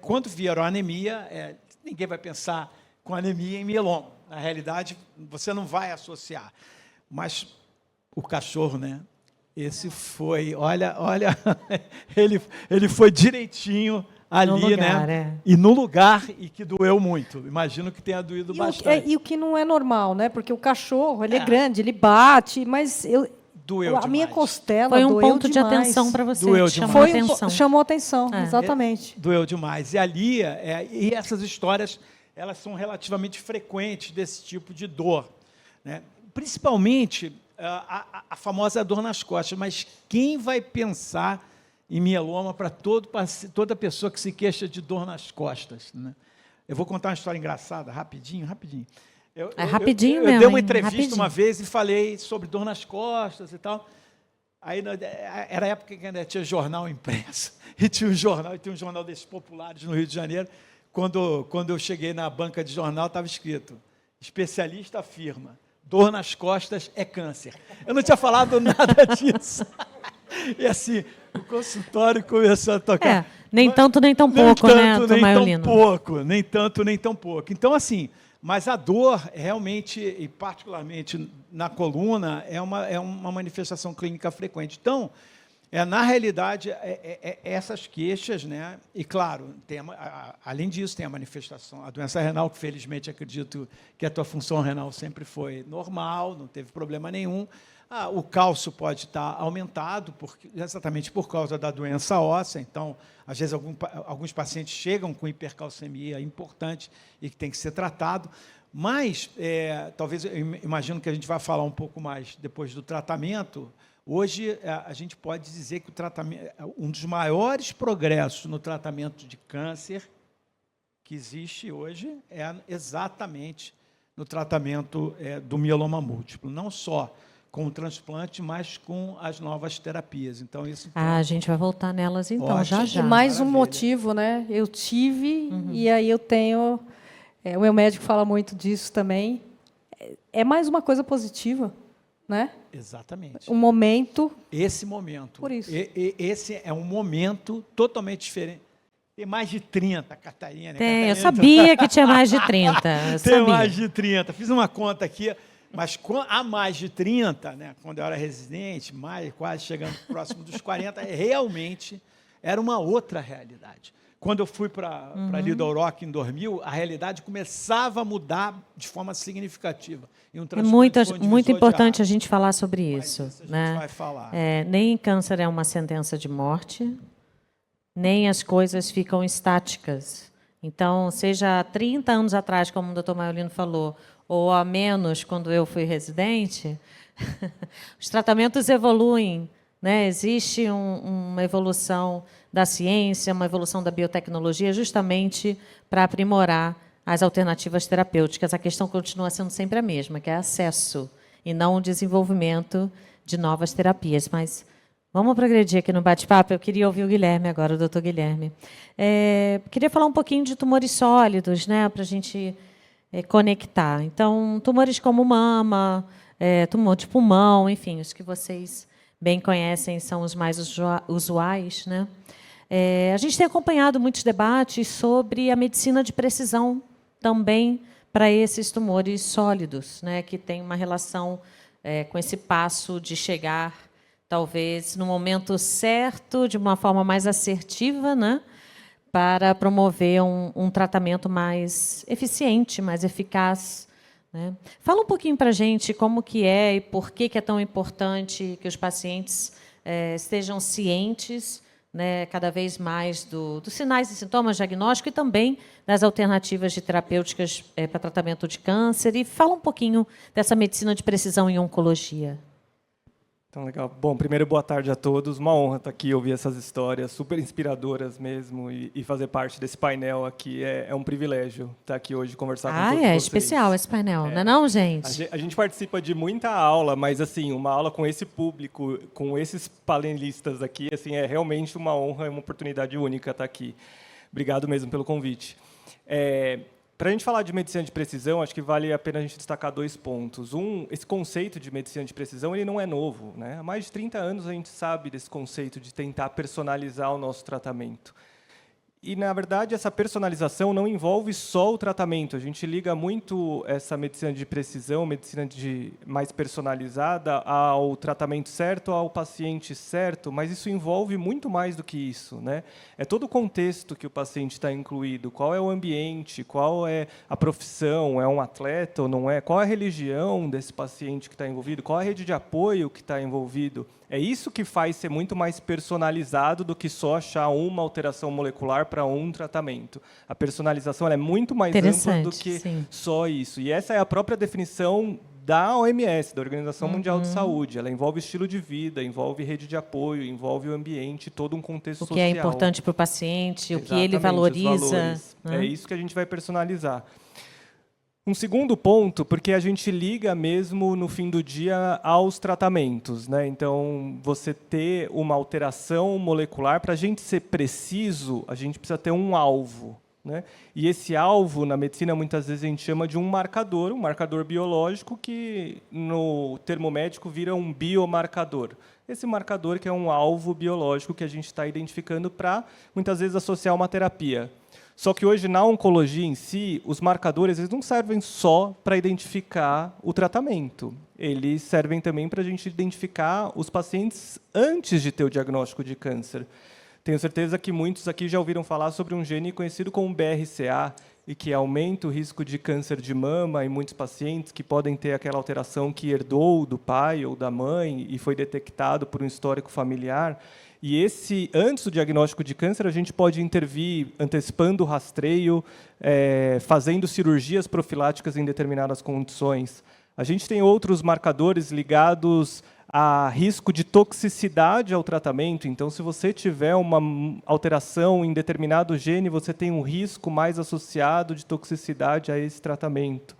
quando vieram a anemia, ninguém vai pensar com anemia em mieloma. Na realidade, você não vai associar. Mas o cachorro, né? Esse foi, olha, ele foi direitinho ali, no lugar, né? E no lugar, e que doeu muito. Imagino que tenha doído bastante. E o que não é normal, né? Porque o cachorro, ele é grande, ele bate, mas doeu a minha costela foi um doeu ponto demais. de atenção para você. Doeu chamou demais. atenção. Chamou atenção, exatamente. Doeu demais. E ali, e essas histórias, elas são relativamente frequentes desse tipo de dor, né? Principalmente a famosa dor nas costas. Mas quem vai pensar em mieloma para toda pessoa que se queixa de dor nas costas, né? Eu vou contar uma história engraçada, rapidinho. Rapidinho, eu dei uma hein? entrevista Rapidinho. uma vez e falei sobre dor nas costas e tal. Aí era a época que ainda tinha jornal impresso, e tinha um jornal desses populares no Rio de Janeiro. Quando eu cheguei na banca de jornal, estava escrito: especialista afirma, dor nas costas é câncer. Eu não tinha falado nada disso. E assim, o consultório começou a tocar. Nem tanto, nem tão pouco, né, Tomailino? Nem tanto, nem tão pouco. Então, assim, mas a dor, realmente, e particularmente na coluna, é uma manifestação clínica frequente. Então, na realidade, essas queixas, né? E, claro, além disso, tem a manifestação, a doença renal, que, felizmente, acredito que a tua função renal sempre foi normal, não teve problema nenhum. O cálcio pode estar aumentado, exatamente por causa da doença óssea. Então, às vezes, alguns pacientes chegam com hipercalcemia importante e que tem que ser tratado. Mas, talvez, eu imagino que a gente vai falar um pouco mais depois do tratamento. Hoje, a gente pode dizer que um dos maiores progressos no tratamento de câncer que existe hoje é exatamente no tratamento do mieloma múltiplo. Não só com o transplante, mas com as novas terapias. Então, isso... a gente vai voltar nelas, então, já. E mais um motivo, né? Eu tive, e aí eu tenho... o meu médico fala muito disso também. É mais uma coisa positiva, né? Exatamente. Um momento... Esse momento. Por isso. Esse é um momento totalmente diferente. Tem mais de 30, Catarina. Eu sabia que tinha mais de 30. Tem mais de 30. Fiz uma conta aqui... Mas há mais de 30, né, quando eu era residente, quase chegando próximo dos 40, realmente era uma outra realidade. Quando eu fui para Little Rock em 2000, a realidade começava a mudar de forma significativa. E muito importante a gente falar sobre isso. Isso a gente né? vai falar. Nem câncer é uma sentença de morte, nem as coisas ficam estáticas. Então, seja há 30 anos atrás, como o doutor Maiolino falou, ou a menos, quando eu fui residente, os tratamentos evoluem, né? Existe uma evolução da ciência, uma evolução da biotecnologia, justamente para aprimorar as alternativas terapêuticas. A questão continua sendo sempre a mesma, que é acesso, e não o desenvolvimento de novas terapias. Mas vamos progredir aqui no bate-papo. Eu queria ouvir o Guilherme agora, o doutor Guilherme. Queria falar um pouquinho de tumores sólidos, né? Para a gente... conectar. Então, tumores como mama, tumor de pulmão, enfim, os que vocês bem conhecem são os mais usuais, né? A gente tem acompanhado muitos debates sobre a medicina de precisão também para esses tumores sólidos, né, que tem uma relação com esse passo de chegar, talvez, no momento certo, de uma forma mais assertiva, né, para promover um tratamento mais eficiente, mais eficaz, né? Fala um pouquinho para a gente como que é e por que é tão importante que os pacientes estejam cientes, né, cada vez mais dos sinais e sintomas diagnósticos e também das alternativas de terapêuticas para tratamento de câncer. E fala um pouquinho dessa medicina de precisão em oncologia. Então, legal. Bom, primeiro, boa tarde a todos. Uma honra estar aqui, ouvir essas histórias super inspiradoras mesmo e fazer parte desse painel aqui. É um privilégio estar aqui hoje conversar com todos vocês. Especial esse painel, não é não, gente? A gente participa de muita aula, mas assim, uma aula com esse público, com esses painelistas aqui, assim, é realmente uma honra, é uma oportunidade única estar aqui. Obrigado mesmo pelo convite. Para a gente falar de medicina de precisão, acho que vale a pena a gente destacar 2 pontos. Esse conceito de medicina de precisão ele não é novo, né? Há mais de 30 anos a gente sabe desse conceito de tentar personalizar o nosso tratamento. E, na verdade, essa personalização não envolve só o tratamento. A gente liga muito essa medicina de precisão, medicina mais personalizada, ao tratamento certo, ao paciente certo, mas isso envolve muito mais do que isso, né? É todo o contexto que o paciente está incluído, qual é o ambiente, qual é a profissão, é um atleta ou não é, qual é a religião desse paciente que está envolvido, qual é a rede de apoio que está envolvido. É isso que faz ser muito mais personalizado do que só achar uma alteração molecular para um tratamento. A personalização ela é muito mais ampla do que só isso. E essa é a própria definição da OMS, da Organização Mundial de Saúde. Ela envolve estilo de vida, envolve rede de apoio, envolve o ambiente, todo um contexto social. O que é importante para o paciente, o que ele valoriza. É isso que a gente vai personalizar. Um segundo ponto, porque a gente liga mesmo, no fim do dia, aos tratamentos, né? Então, você ter uma alteração molecular, para a gente ser preciso, a gente precisa ter um alvo, né? E esse alvo, na medicina, muitas vezes a gente chama de um marcador biológico, que, no termo médico, vira um biomarcador. Esse marcador que é um alvo biológico que a gente está identificando para, muitas vezes, associar uma terapia. Só que hoje, na oncologia em si, os marcadores eles não servem só para identificar o tratamento. Eles servem também para a gente identificar os pacientes antes de ter o diagnóstico de câncer. Tenho certeza que muitos aqui já ouviram falar sobre um gene conhecido como BRCA, e que aumenta o risco de câncer de mama em muitos pacientes que podem ter aquela alteração que herdou do pai ou da mãe e foi detectado por um histórico familiar. E antes do diagnóstico de câncer, a gente pode intervir antecipando o rastreio, fazendo cirurgias profiláticas em determinadas condições. A gente tem outros marcadores ligados a risco de toxicidade ao tratamento. Então, se você tiver uma alteração em determinado gene, você tem um risco mais associado de toxicidade a esse tratamento.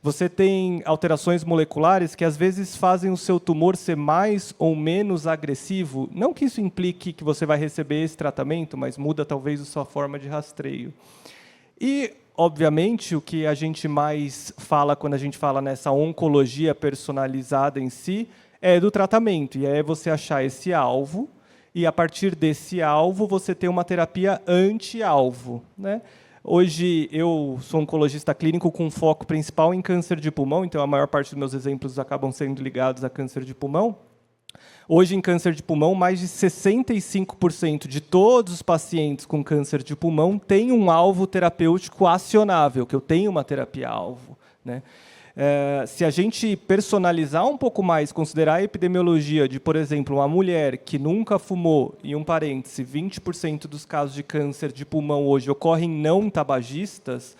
Você tem alterações moleculares que, às vezes, fazem o seu tumor ser mais ou menos agressivo. Não que isso implique que você vai receber esse tratamento, mas muda, talvez, a sua forma de rastreio. E, obviamente, o que a gente mais fala quando a gente fala nessa oncologia personalizada em si é do tratamento. E é você achar esse alvo e, a partir desse alvo, você ter uma terapia anti-alvo, né? Hoje, eu sou oncologista clínico com foco principal em câncer de pulmão, então a maior parte dos meus exemplos acabam sendo ligados a câncer de pulmão. Hoje, em câncer de pulmão, mais de 65% de todos os pacientes com câncer de pulmão têm um alvo terapêutico acionável, que eu tenho uma terapia-alvo, né? Se a gente personalizar um pouco mais, considerar a epidemiologia de, por exemplo, uma mulher que nunca fumou, e um parêntese, 20% dos casos de câncer de pulmão hoje ocorrem não tabagistas,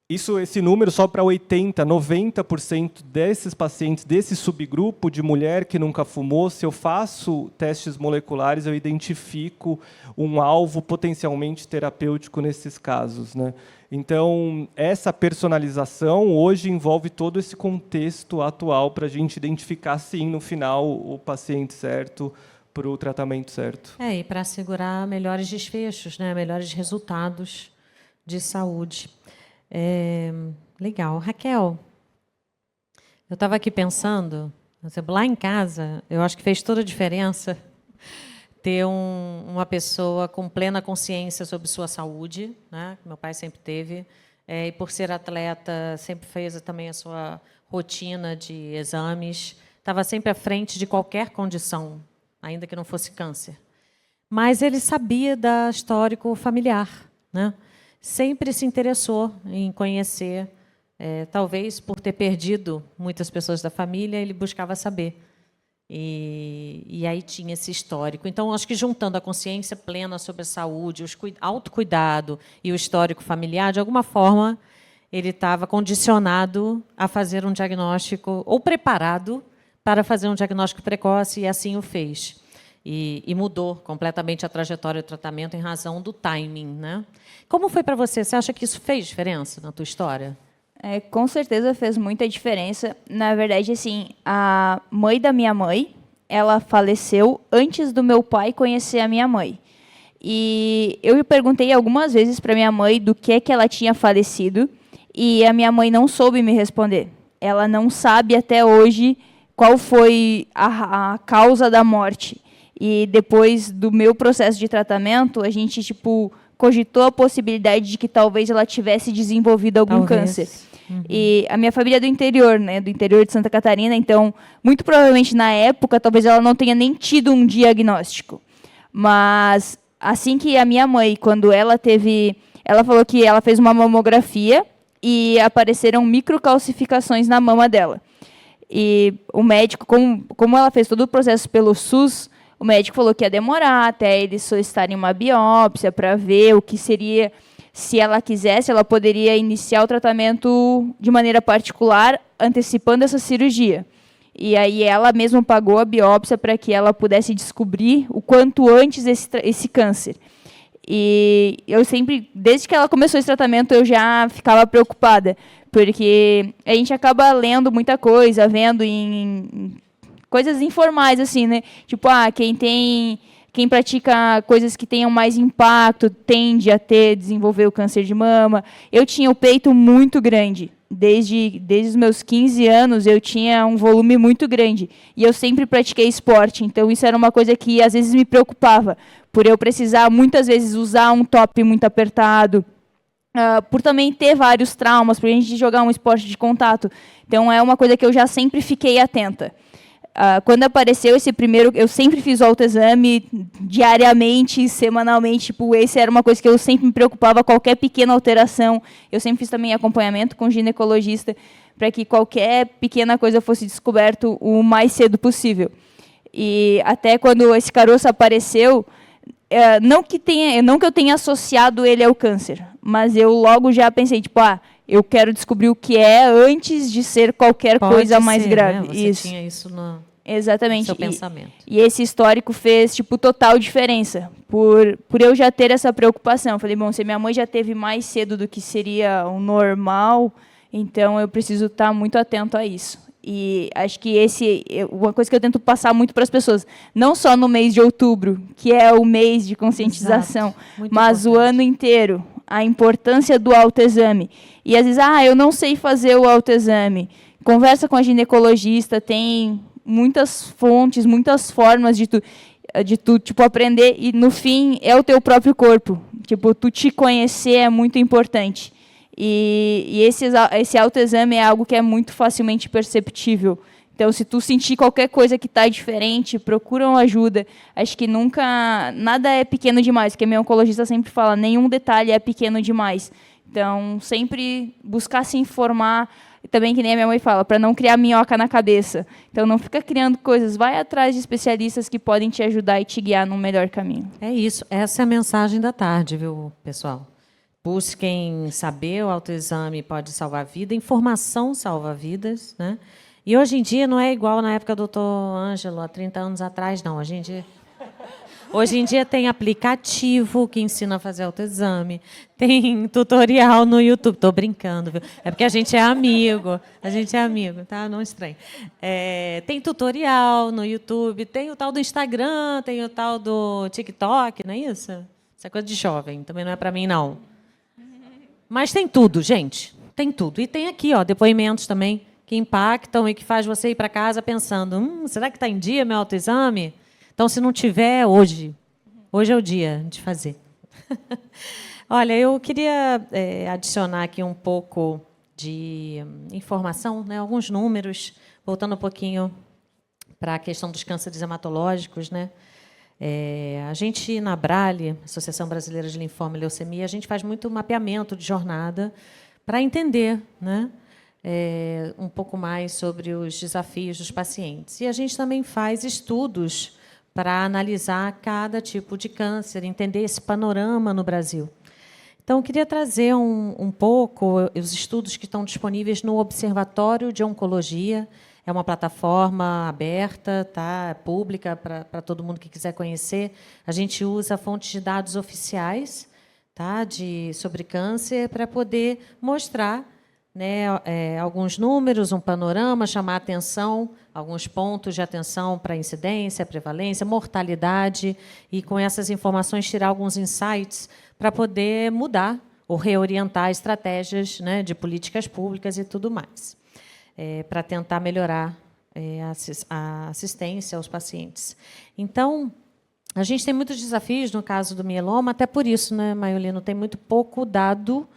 esse número sobe para 80%, 90% desses pacientes, desse subgrupo de mulher que nunca fumou, se eu faço testes moleculares, eu identifico um alvo potencialmente terapêutico nesses casos, né? Então, essa personalização hoje envolve todo esse contexto atual para a gente identificar, sim, no final, o paciente certo para o tratamento certo. E para assegurar melhores desfechos, né? Melhores resultados de saúde. Legal. Raquel, eu estava aqui pensando, por exemplo, lá em casa, eu acho que fez toda a diferença ter uma pessoa com plena consciência sobre sua saúde, né? Meu pai sempre teve, e por ser atleta, sempre fez também a sua rotina de exames, estava sempre à frente de qualquer condição, ainda que não fosse câncer. Mas ele sabia da histórico familiar, né? Sempre se interessou em conhecer, talvez por ter perdido muitas pessoas da família, ele buscava saber. E aí tinha esse histórico. Então, acho que juntando a consciência plena sobre a saúde, o autocuidado e o histórico familiar, de alguma forma, ele estava condicionado a fazer um diagnóstico, ou preparado para fazer um diagnóstico precoce, e assim o fez. E mudou completamente a trajetória do tratamento em razão do timing, né? Como foi para você? Você acha que isso fez diferença na tua história? Com certeza fez muita diferença. Na verdade, assim, a mãe da minha mãe, ela faleceu antes do meu pai conhecer a minha mãe. E eu perguntei algumas vezes para minha mãe do que ela tinha falecido, e a minha mãe não soube me responder. Ela não sabe até hoje qual foi a causa da morte. E depois do meu processo de tratamento, a gente cogitou a possibilidade de que talvez ela tivesse desenvolvido algum câncer. Uhum. E a minha família é do interior, né, do interior de Santa Catarina, então, muito provavelmente na época, talvez ela não tenha nem tido um diagnóstico. Mas assim que a minha mãe, quando ela falou que ela fez uma mamografia e apareceram microcalcificações na mama dela. E o médico, como ela fez todo o processo pelo SUS, o médico falou que ia demorar até eles solicitarem uma biópsia para ver o que seria. Se ela quisesse, ela poderia iniciar o tratamento de maneira particular, antecipando essa cirurgia. E aí ela mesma pagou a biópsia para que ela pudesse descobrir o quanto antes esse câncer. E eu sempre, desde que ela começou esse tratamento, eu já ficava preocupada, porque a gente acaba lendo muita coisa, vendo em coisas informais, assim, né? Tipo, quem pratica coisas que tenham mais impacto tende a desenvolver o câncer de mama. Eu tinha o peito muito grande. Desde os meus 15 anos, eu tinha um volume muito grande. E eu sempre pratiquei esporte. Então, isso era uma coisa que, às vezes, me preocupava. Por eu precisar, muitas vezes, usar um top muito apertado. Por também ter vários traumas, por a gente jogar um esporte de contato. Então, é uma coisa que eu já sempre fiquei atenta. Quando apareceu esse primeiro, eu sempre fiz o autoexame diariamente, semanalmente. Esse era uma coisa que eu sempre me preocupava, qualquer pequena alteração. Eu sempre fiz também acompanhamento com ginecologista, para que qualquer pequena coisa fosse descoberto o mais cedo possível. E até quando esse caroço apareceu, não que eu tenha associado ele ao câncer, mas eu logo já pensei, eu quero descobrir o que é antes de ser qualquer coisa mais grave. Né? Você tinha isso no Exatamente. seu pensamento. E esse histórico fez total diferença, por eu já ter essa preocupação. Eu falei, bom, se minha mãe já teve mais cedo do que seria o normal, então eu preciso estar muito atento a isso. E acho que uma coisa que eu tento passar muito para as pessoas, não só no mês de outubro, que é o mês de conscientização, mas o ano inteiro, a importância do autoexame. E às vezes, eu não sei fazer o autoexame. Conversa com a ginecologista, tem muitas fontes, muitas formas de tu aprender, e no fim é o teu próprio corpo. Tu te conhecer é muito importante. E esse autoexame é algo que é muito facilmente perceptível. Então, se tu sentir qualquer coisa que está diferente, procura uma ajuda. Acho que nada é pequeno demais, porque meu oncologista sempre fala, nenhum detalhe é pequeno demais. Então, sempre buscar se informar, também que nem a minha mãe fala, para não criar minhoca na cabeça. Então, não fica criando coisas, vai atrás de especialistas que podem te ajudar e te guiar no melhor caminho. É isso, essa é a mensagem da tarde, viu, pessoal? Busquem saber, o autoexame pode salvar a vida, informação salva vidas, né? E hoje em dia não é igual na época do doutor Ângelo, há 30 anos atrás, não. Hoje em dia tem aplicativo que ensina a fazer autoexame, tem tutorial no YouTube. Estou brincando, viu? É porque a gente é amigo, tá? Não estranhe. Tem tutorial no YouTube, tem o tal do Instagram, tem o tal do TikTok, não é isso? Isso é coisa de jovem, também não é para mim, não. Mas tem tudo, gente. Tem tudo. E tem aqui, ó, depoimentos também que impactam e que faz você ir para casa pensando, será que está em dia meu autoexame? Então, se não tiver, hoje é o dia de fazer. Olha, eu queria adicionar aqui um pouco de informação, né, alguns números, voltando um pouquinho para a questão dos cânceres hematológicos, né? A gente, na Abrale, Associação Brasileira de Linfoma e Leucemia, a gente faz muito mapeamento de jornada para entender, né, um pouco mais sobre os desafios dos pacientes. E a gente também faz estudos para analisar cada tipo de câncer, entender esse panorama no Brasil. Então, eu queria trazer um pouco os estudos que estão disponíveis no Observatório de Oncologia. É uma plataforma aberta, tá, pública, para todo mundo que quiser conhecer. A gente usa fontes de dados oficiais, tá, sobre câncer para poder mostrar, né, alguns números, um panorama, chamar a atenção, alguns pontos de atenção para incidência, prevalência, mortalidade, e, com essas informações, tirar alguns insights para poder mudar ou reorientar estratégias, né, de políticas públicas e tudo mais, para tentar melhorar a assistência aos pacientes. Então, a gente tem muitos desafios no caso do mieloma, até por isso, né, Maiolino, tem muito pouco dado,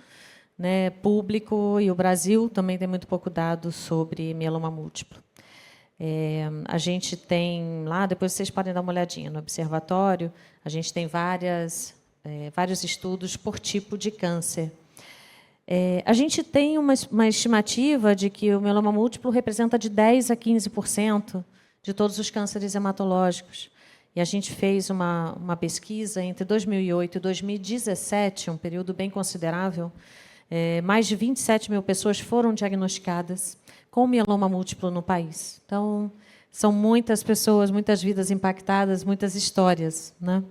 né, público, e o Brasil também tem muito pouco dado sobre mieloma múltiplo. A gente tem lá, depois vocês podem dar uma olhadinha no observatório, a gente tem vários estudos por tipo de câncer. A gente tem uma estimativa de que o mieloma múltiplo representa de 10% a 15% de todos os cânceres hematológicos. E a gente fez uma pesquisa entre 2008 e 2017, um período bem considerável. Mais de 27 mil pessoas foram diagnosticadas com mieloma múltiplo no país. Então, são muitas pessoas, muitas vidas impactadas, muitas histórias, né?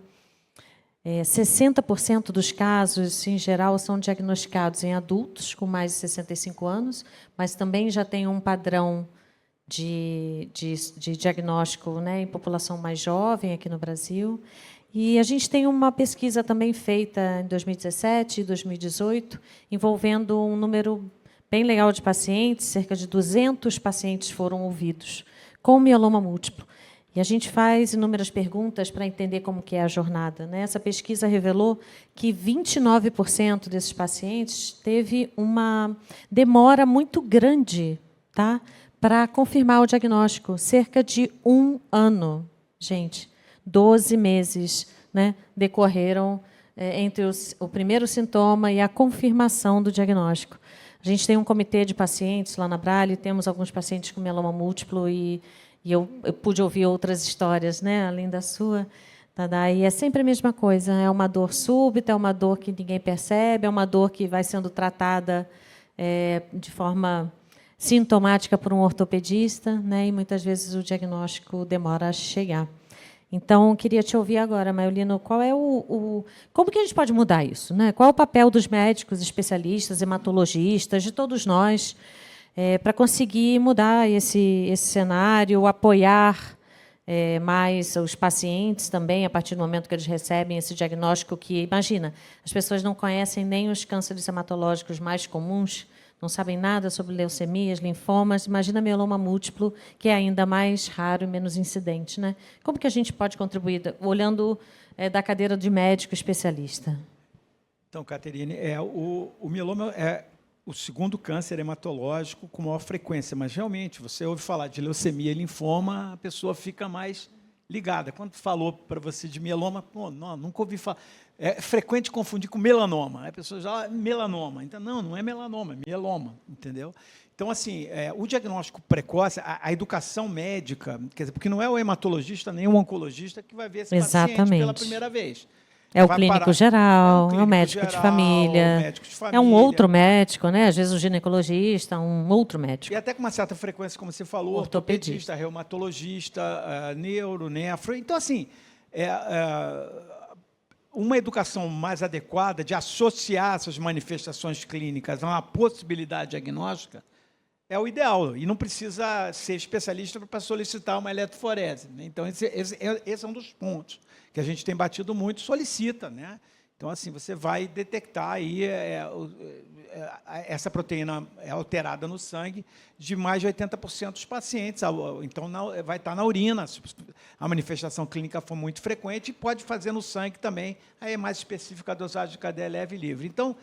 60% dos casos, em geral, são diagnosticados em adultos com mais de 65 anos, mas também já tem um padrão de diagnóstico, né, em população mais jovem aqui no Brasil. E a gente tem uma pesquisa também feita em 2017 e 2018, envolvendo um número bem legal de pacientes, cerca de 200 pacientes foram ouvidos com mieloma múltiplo. E a gente faz inúmeras perguntas para entender como que é a jornada, né? Essa pesquisa revelou que 29% desses pacientes teve uma demora muito grande, tá, para confirmar o diagnóstico, cerca de 1 ano. Gente, 12 meses, né, decorreram entre o primeiro sintoma e a confirmação do diagnóstico. A gente tem um comitê de pacientes lá na Abrale, temos alguns pacientes com mieloma múltiplo e eu pude ouvir outras histórias, né, além da sua, Tadá, e é sempre a mesma coisa. É uma dor súbita, é uma dor que ninguém percebe, é uma dor que vai sendo tratada de forma sintomática por um ortopedista, né, e muitas vezes o diagnóstico demora a chegar. Então, queria te ouvir agora, Maiolino, qual é como que a gente pode mudar isso, né? Qual é o papel dos médicos, especialistas, hematologistas, de todos nós, para conseguir mudar esse cenário, apoiar mais os pacientes também, a partir do momento que eles recebem esse diagnóstico que, imagina, as pessoas não conhecem nem os cânceres hematológicos mais comuns, não sabem nada sobre leucemias, linfomas, imagina mieloma múltiplo, que é ainda mais raro e menos incidente, né? Como que a gente pode contribuir, olhando da cadeira de médico especialista? Então, Caterine, o mieloma é o segundo câncer hematológico com maior frequência, mas realmente, você ouve falar de leucemia e linfoma, a pessoa fica mais ligada. Quando falou para você de mieloma, pô, não, nunca ouvi falar. É frequente confundir com melanoma. A pessoa já melanoma. Então, não é melanoma, é mieloma, entendeu? Então, assim, o diagnóstico precoce, a educação médica, quer dizer, porque não é o hematologista nem o oncologista que vai ver esse paciente pela primeira vez. É o clínico geral, é o médico de família, é um outro médico, né? Às vezes o ginecologista, um outro médico. E até com uma certa frequência, como você falou, ortopedista, reumatologista, neuro, nefro. Então, assim, uma educação mais adequada de associar essas manifestações clínicas a uma possibilidade diagnóstica é o ideal. E não precisa ser especialista para solicitar uma eletroforese, né? Então, esse é um dos pontos que a gente tem batido muito, solicita, né? Então, assim, você vai detectar aí essa proteína é alterada no sangue de mais de 80% dos pacientes. Então, vai estar na urina, se a manifestação clínica for muito frequente, e pode fazer no sangue também, aí é mais específica a dosagem de cadeia leve e livre. Então,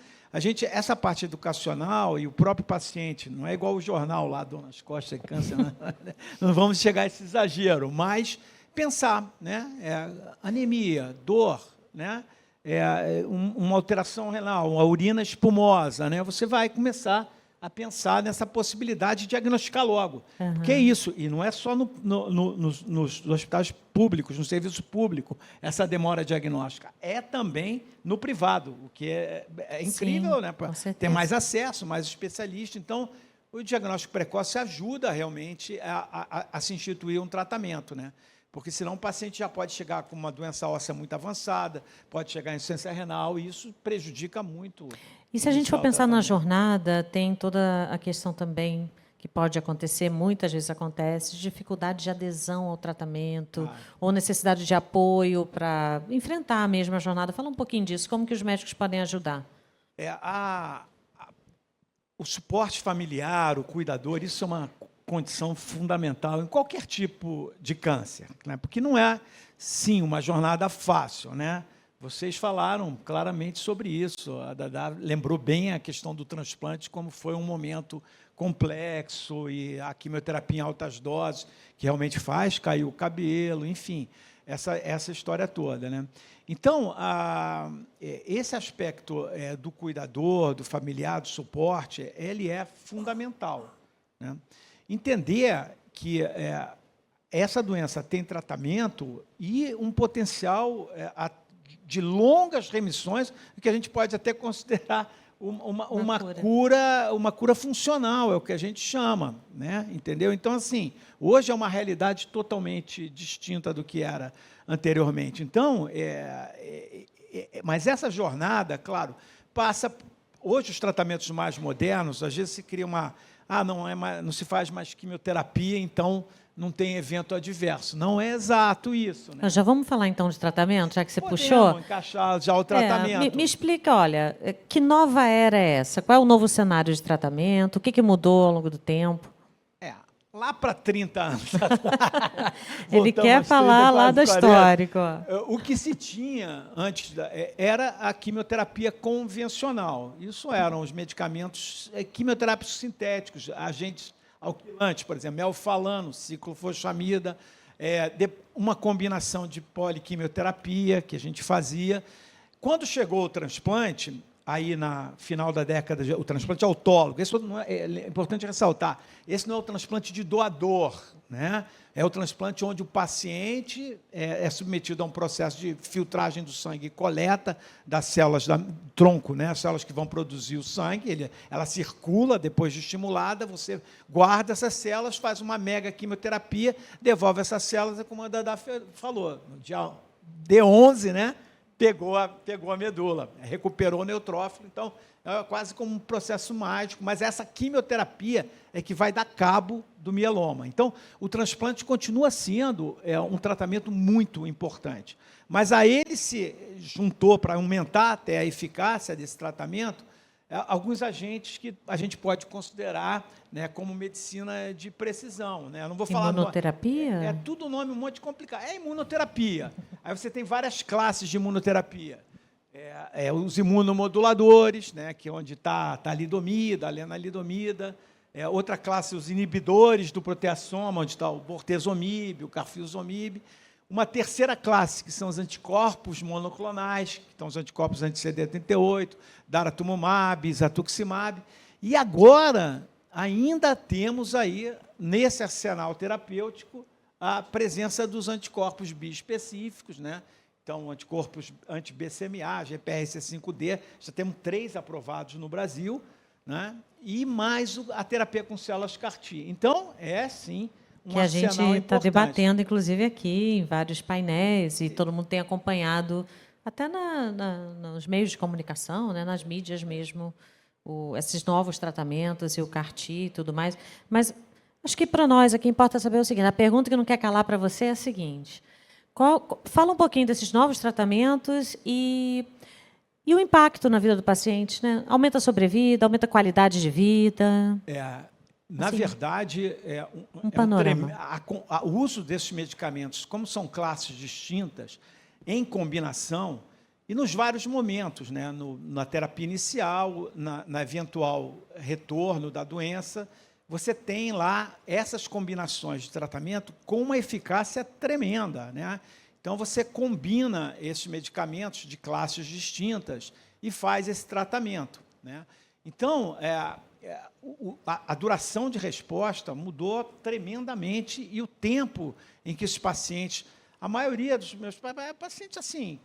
essa parte educacional e o próprio paciente, não é igual o jornal lá, Dor nas Costas e Câncer, né? Não vamos chegar a esse exagero, mas pensar, né? Anemia, dor, né? Uma alteração renal, uma urina espumosa, né? Você vai começar a pensar nessa possibilidade de diagnosticar logo. Uhum. Porque é isso, e não é só nos hospitais públicos, no serviço público, essa demora diagnóstica. É também no privado, o que é incrível, sim, né? Para com certeza. ter mais acesso, mais especialista. Então, o diagnóstico precoce ajuda realmente a se instituir um tratamento, né? Porque senão o paciente já pode chegar com uma doença óssea muito avançada, pode chegar em insuficiência renal, e isso prejudica muito. E se a gente for pensar na jornada, tem toda a questão também que pode acontecer, muitas vezes acontece, dificuldade de adesão ao tratamento, ou necessidade de apoio para enfrentar a mesma jornada. Fala um pouquinho disso, como que os médicos podem ajudar? O suporte familiar, o cuidador, isso é uma condição fundamental em qualquer tipo de câncer, né? Porque não é, sim, uma jornada fácil, né? Vocês falaram claramente sobre isso. A Dada lembrou bem a questão do transplante, como foi um momento complexo, e a quimioterapia em altas doses, que realmente faz cair o cabelo, enfim, essa história toda, né? Então, esse aspecto do cuidador, do familiar, do suporte, ele é fundamental, né? Entender que essa doença tem tratamento e um potencial de longas remissões, que a gente pode até considerar uma cura funcional, é o que a gente chama, né? Entendeu? Então, assim, hoje é uma realidade totalmente distinta do que era anteriormente. Então, mas essa jornada, claro, passa. Hoje, os tratamentos mais modernos, às vezes se cria não se faz mais quimioterapia, então não tem evento adverso. Não é exato isso, né? Já vamos falar, então, de tratamento, já que você Podemos puxou? Encaixar já o tratamento. Me explica, olha, que nova era essa? Qual é o novo cenário de tratamento? O que mudou ao longo do tempo? Lá para 30 anos. Ele quer falar lá do histórico. O que se tinha antes era a quimioterapia convencional. Isso eram os medicamentos quimioterápicos sintéticos, agentes alquilantes, por exemplo, melfalano, ciclofosfamida, uma combinação de poliquimioterapia que a gente fazia. Quando chegou o transplante, aí na final da década, o transplante autólogo, isso é importante ressaltar, esse não é o transplante de doador, né? É o transplante onde o paciente é submetido a um processo de filtragem do sangue e coleta das células do tronco, né? As células que vão produzir o sangue, ela circula depois de estimulada, você guarda essas células, faz uma mega quimioterapia, devolve essas células, como a Dada falou, no dia D11, né? Pegou a medula, recuperou o neutrófilo, então é quase como um processo mágico, mas essa quimioterapia é que vai dar cabo do mieloma. Então, o transplante continua sendo um tratamento muito importante, mas a ele se juntou, para aumentar até a eficácia desse tratamento, alguns agentes que a gente pode considerar, né, como medicina de precisão, né? Eu não vou falar imunoterapia? É tudo nome um monte complicado. É imunoterapia. Aí você tem várias classes de imunoterapia. Os imunomoduladores, né, que é onde está a lidomida, a lenalidomida. Outra classe, os inibidores do proteasoma, onde está o bortezomib, o carfilzomib. Uma terceira classe, que são os anticorpos monoclonais, que estão os anticorpos anti-CD38, daratumumab, isatuximab. E agora, ainda temos aí, nesse arsenal terapêutico, a presença dos anticorpos biespecíficos, né? Então, anticorpos anti-BCMA, GPRC5D, já temos 3 aprovados no Brasil, né? E mais a terapia com células CAR-T. Então, sim, que a gente está debatendo, inclusive, aqui, em vários painéis, e todo mundo tem acompanhado, até nos meios de comunicação, né, nas mídias mesmo, esses novos tratamentos e o CAR-T e tudo mais. Mas acho que, para nós, aqui importa saber o seguinte, a pergunta que não quer calar para você é a seguinte, fala um pouquinho desses novos tratamentos e E o impacto na vida do paciente, né? Aumenta a sobrevida, aumenta a qualidade de vida. Na verdade, panorama. O uso desses medicamentos, como são classes distintas, em combinação, e nos vários momentos, né? Na terapia inicial, na eventual retorno da doença, você tem lá essas combinações de tratamento com uma eficácia tremenda, né? Então, você combina esses medicamentos de classes distintas e faz esse tratamento, né? Então, a duração de resposta mudou tremendamente e o tempo em que os pacientes, a maioria dos meus pacientes, assim,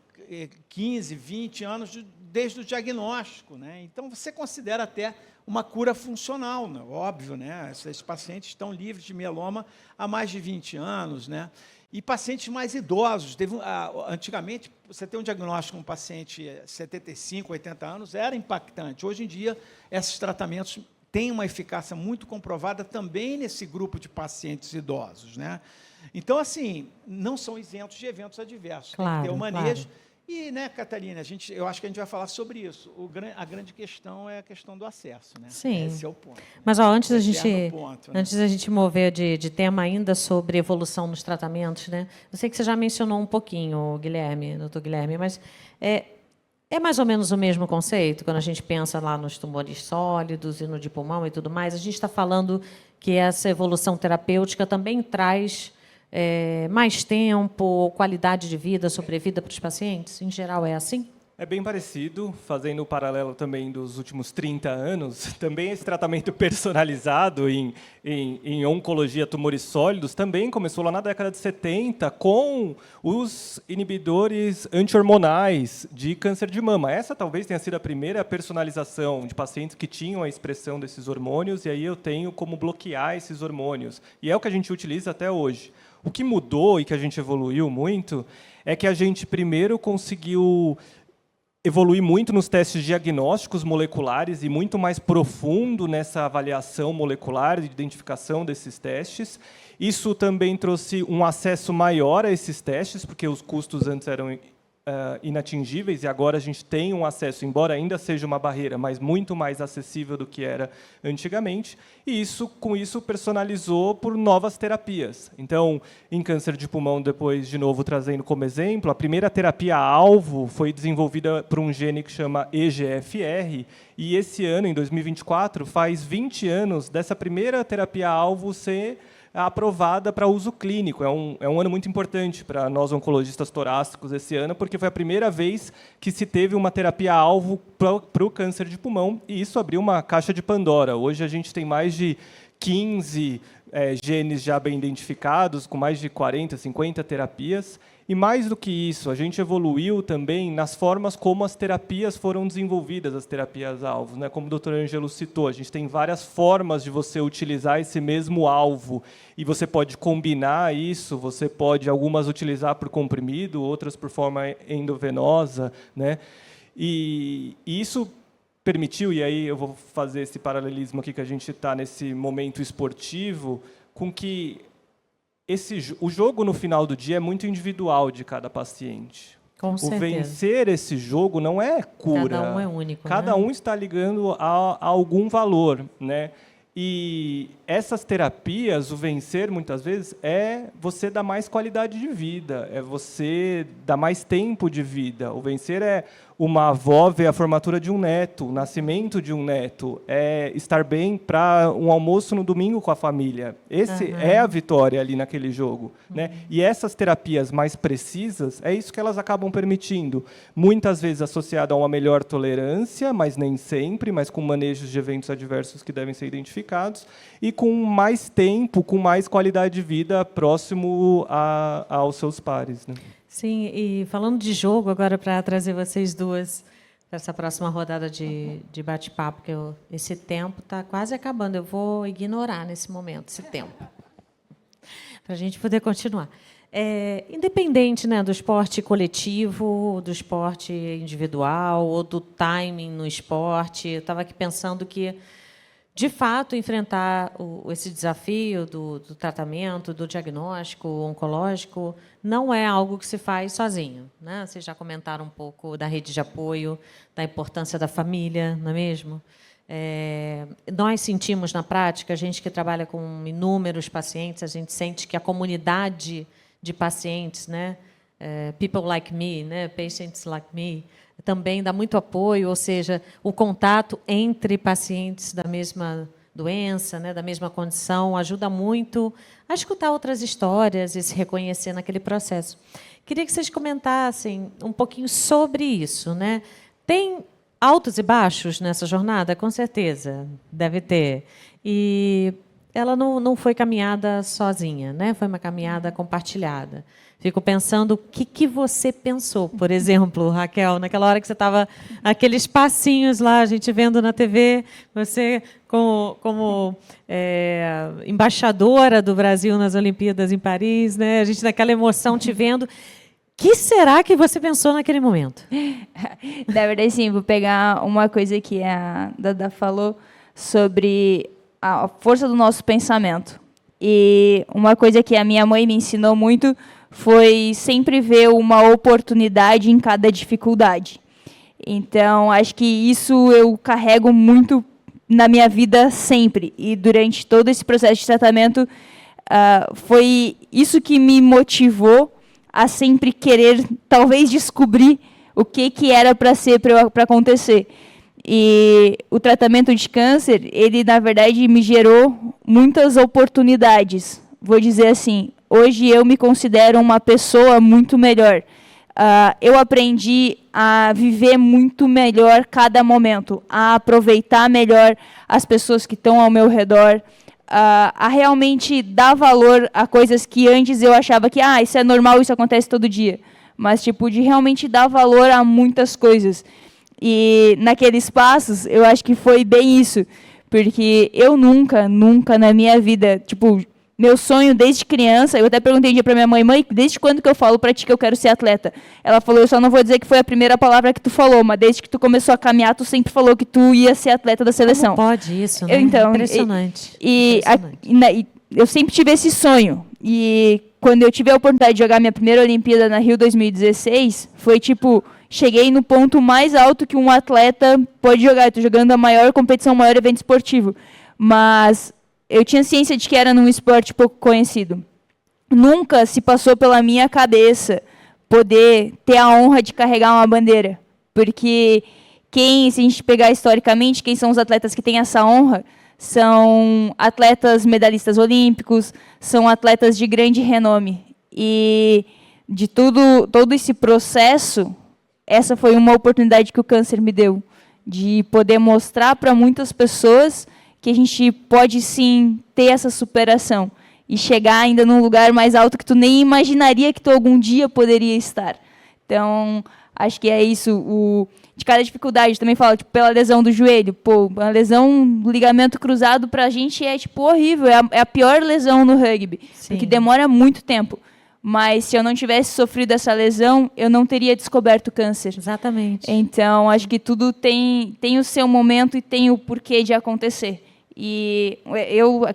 15, 20 anos desde o diagnóstico, né? Então, você considera até uma cura funcional, né? Óbvio, né? Esses pacientes estão livres de mieloma há mais de 20 anos, né? E pacientes mais idosos. Antigamente, você ter um diagnóstico com um paciente de 75, 80 anos era impactante. Hoje em dia, esses tratamentos têm uma eficácia muito comprovada também nesse grupo de pacientes idosos, né? Então, assim, não são isentos de eventos adversos. Claro, tem que ter o manejo. claro. E, né, Catarina, eu acho que a gente vai falar sobre isso. A grande questão é a questão do acesso, né? Sim. Esse é o ponto. Mas antes O da gente, eterno ponto, né? antes da gente mover de tema ainda sobre evolução nos tratamentos, né? Eu sei que você já mencionou um pouquinho, Guilherme, doutor Guilherme, mas é mais ou menos o mesmo conceito quando a gente pensa lá nos tumores sólidos e no de pulmão e tudo mais. A gente está falando que essa evolução terapêutica também traz mais tempo, qualidade de vida, sobrevida para os pacientes? Em geral, é assim? É bem parecido, fazendo o paralelo também dos últimos 30 anos. Também esse tratamento personalizado em oncologia, tumores sólidos, também começou lá na década de 70 com os inibidores anti-hormonais de câncer de mama. Essa talvez tenha sido a primeira personalização de pacientes que tinham a expressão desses hormônios, e aí eu tenho como bloquear esses hormônios. E é o que a gente utiliza até hoje. O que mudou e que a gente evoluiu muito é que a gente primeiro conseguiu evoluir muito nos testes diagnósticos moleculares e muito mais profundo nessa avaliação molecular de identificação desses testes. Isso também trouxe um acesso maior a esses testes, porque os custos antes eram inatingíveis, e agora a gente tem um acesso, embora ainda seja uma barreira, mas muito mais acessível do que era antigamente, e com isso personalizou por novas terapias. Então, em câncer de pulmão, depois, de novo, trazendo como exemplo, a primeira terapia-alvo foi desenvolvida por um gene que chama EGFR, e esse ano, em 2024, faz 20 anos dessa primeira terapia-alvo ser aprovada para uso clínico. É um ano muito importante para nós oncologistas torácicos esse ano, porque foi a primeira vez que se teve uma terapia-alvo para o câncer de pulmão, e isso abriu uma caixa de Pandora. Hoje a gente tem mais de 15 genes já bem identificados, com mais de 40, 50 terapias. E mais do que isso, a gente evoluiu também nas formas como as terapias foram desenvolvidas, as terapias-alvos, né? Como o Dr. Ângelo citou, a gente tem várias formas de você utilizar esse mesmo alvo, e você pode combinar isso, você pode, algumas utilizar por comprimido, outras por forma endovenosa, né? E isso permitiu, e aí eu vou fazer esse paralelismo aqui que a gente está nesse momento esportivo, com que o jogo, no final do dia, é muito individual de cada paciente. Com certeza. O vencer esse jogo não é cura. Cada um é único. Cada um está ligando a algum valor, né? E essas terapias, o vencer, muitas vezes, é você dar mais qualidade de vida, é você dar mais tempo de vida. O vencer é uma avó ver a formatura de um neto, o nascimento de um neto, é estar bem para um almoço no domingo com a família. Esse é a vitória ali naquele jogo, né? E essas terapias mais precisas, é isso que elas acabam permitindo. Muitas vezes associado a uma melhor tolerância, mas nem sempre, mas com manejos de eventos adversos que devem ser identificados, e com mais tempo, com mais qualidade de vida próximo aos seus pares, né? Sim, e falando de jogo, agora para trazer vocês duas para essa próxima rodada de bate-papo, porque esse tempo está quase acabando. Eu vou ignorar nesse momento esse tempo, para a gente poder continuar. Independente, né, do esporte coletivo, do esporte individual ou do timing no esporte, eu estava aqui pensando que, de fato, enfrentar esse desafio do tratamento, do diagnóstico oncológico, não é algo que se faz sozinho, né? Vocês já comentaram um pouco da rede de apoio, da importância da família, não é mesmo? Nós sentimos, na prática, a gente que trabalha com inúmeros pacientes, a gente sente que a comunidade de pacientes, né? People like me, né? Patients like me, também dá muito apoio, ou seja, o contato entre pacientes da mesma doença, né, da mesma condição, ajuda muito a escutar outras histórias e se reconhecer naquele processo. Queria que vocês comentassem um pouquinho sobre isso, né? Tem altos e baixos nessa jornada? Com certeza, deve ter. E ela não foi caminhada sozinha, né? Foi uma caminhada compartilhada. Fico pensando o que você pensou, por exemplo, Raquel, naquela hora que você estava aqueles passinhos lá, a gente vendo na TV, você como embaixadora do Brasil nas Olimpíadas em Paris, né? A gente naquela emoção te vendo. O que será que você pensou naquele momento? Na verdade, sim, vou pegar uma coisa que a Dada falou sobre a força do nosso pensamento. E uma coisa que a minha mãe me ensinou muito foi sempre ver uma oportunidade em cada dificuldade. Então, acho que isso eu carrego muito na minha vida sempre. E durante todo esse processo de tratamento, foi isso que me motivou a sempre querer, talvez, descobrir o que era para acontecer. E o tratamento de câncer, ele, na verdade, me gerou muitas oportunidades. Vou dizer assim, hoje eu me considero uma pessoa muito melhor. Eu aprendi a viver muito melhor cada momento, a aproveitar melhor as pessoas que estão ao meu redor, a realmente dar valor a coisas que antes eu achava que isso é normal, isso acontece todo dia. Mas de realmente dar valor a muitas coisas. E naqueles passos, eu acho que foi bem isso. Porque eu nunca na minha vida, meu sonho desde criança, eu até perguntei um dia para minha mãe, desde quando que eu falo para ti que eu quero ser atleta? Ela falou, eu só não vou dizer que foi a primeira palavra que tu falou, mas desde que tu começou a caminhar, tu sempre falou que tu ia ser atleta da seleção. Como pode isso, né? Então, impressionante. Eu sempre tive esse sonho. E quando eu tive a oportunidade de jogar minha primeira Olimpíada na Rio 2016, foi cheguei no ponto mais alto que um atleta pode jogar. Estou jogando a maior competição, o maior evento esportivo. Mas eu tinha ciência de que era num esporte pouco conhecido. Nunca se passou pela minha cabeça poder ter a honra de carregar uma bandeira. Porque se a gente pegar historicamente, quem são os atletas que têm essa honra? São atletas medalhistas olímpicos, são atletas de grande renome. E de todo esse processo, essa foi uma oportunidade que o câncer me deu, de poder mostrar para muitas pessoas que a gente pode, sim, ter essa superação e chegar ainda num lugar mais alto que tu nem imaginaria que tu algum dia poderia estar. Então, acho que é isso. De cada dificuldade, também falo, pela lesão do joelho. A lesão do ligamento cruzado, para a gente, é horrível. É a pior lesão no rugby, sim, porque demora muito tempo. Mas, se eu não tivesse sofrido essa lesão, eu não teria descoberto o câncer. Exatamente. Então, acho que tudo tem o seu momento e tem o porquê de acontecer. E eu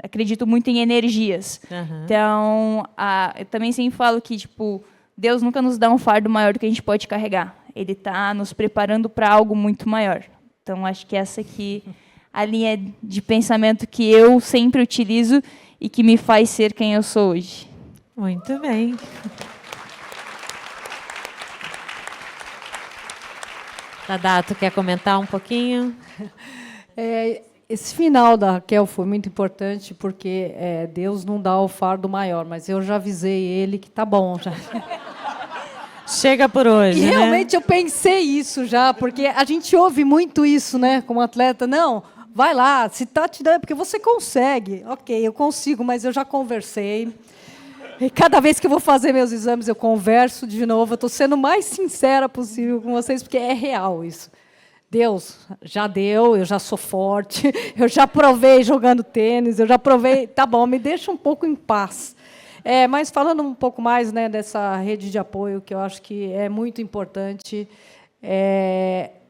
acredito muito em energias. Uhum. Então, eu também sempre falo que Deus nunca nos dá um fardo maior do que a gente pode carregar. Ele está nos preparando para algo muito maior. Então, acho que essa aqui é a linha de pensamento que eu sempre utilizo e que me faz ser quem eu sou hoje. Muito bem. Dada, tu quer comentar um pouquinho? Esse final da Raquel foi muito importante, porque Deus não dá o fardo maior, mas eu já avisei ele que tá bom já. Chega por hoje, e realmente eu pensei isso já, porque a gente ouve muito isso, né, como atleta. Não, vai lá, se tá te dando, porque você consegue. Ok, eu consigo, mas eu já conversei. E cada vez que eu vou fazer meus exames, eu converso de novo. Eu estou sendo o mais sincera possível com vocês, porque é real isso. Deus, já deu, eu já sou forte, eu já provei jogando tênis, eu já provei... Tá bom, me deixa um pouco em paz. Mas falando um pouco mais, né, dessa rede de apoio, que eu acho que é muito importante,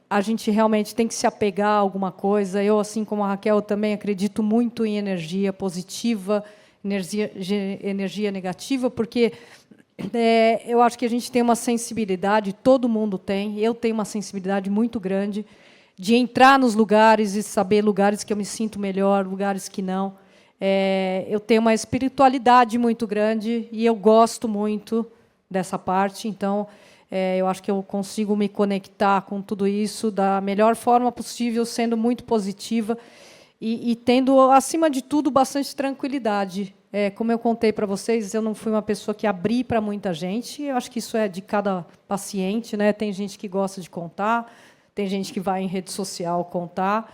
a gente realmente tem que se apegar a alguma coisa. Eu, assim como a Raquel, também acredito muito em energia positiva, energia negativa, porque eu acho que a gente tem uma sensibilidade, todo mundo tem, eu tenho uma sensibilidade muito grande, de entrar nos lugares e saber lugares que eu me sinto melhor, lugares que não. Eu tenho uma espiritualidade muito grande e eu gosto muito dessa parte, então eu acho que eu consigo me conectar com tudo isso da melhor forma possível, sendo muito positiva e tendo, acima de tudo, bastante tranquilidade. Como eu contei para vocês, eu não fui uma pessoa que abri para muita gente, eu acho que isso é de cada paciente, né? Tem gente que gosta de contar, tem gente que vai em rede social contar.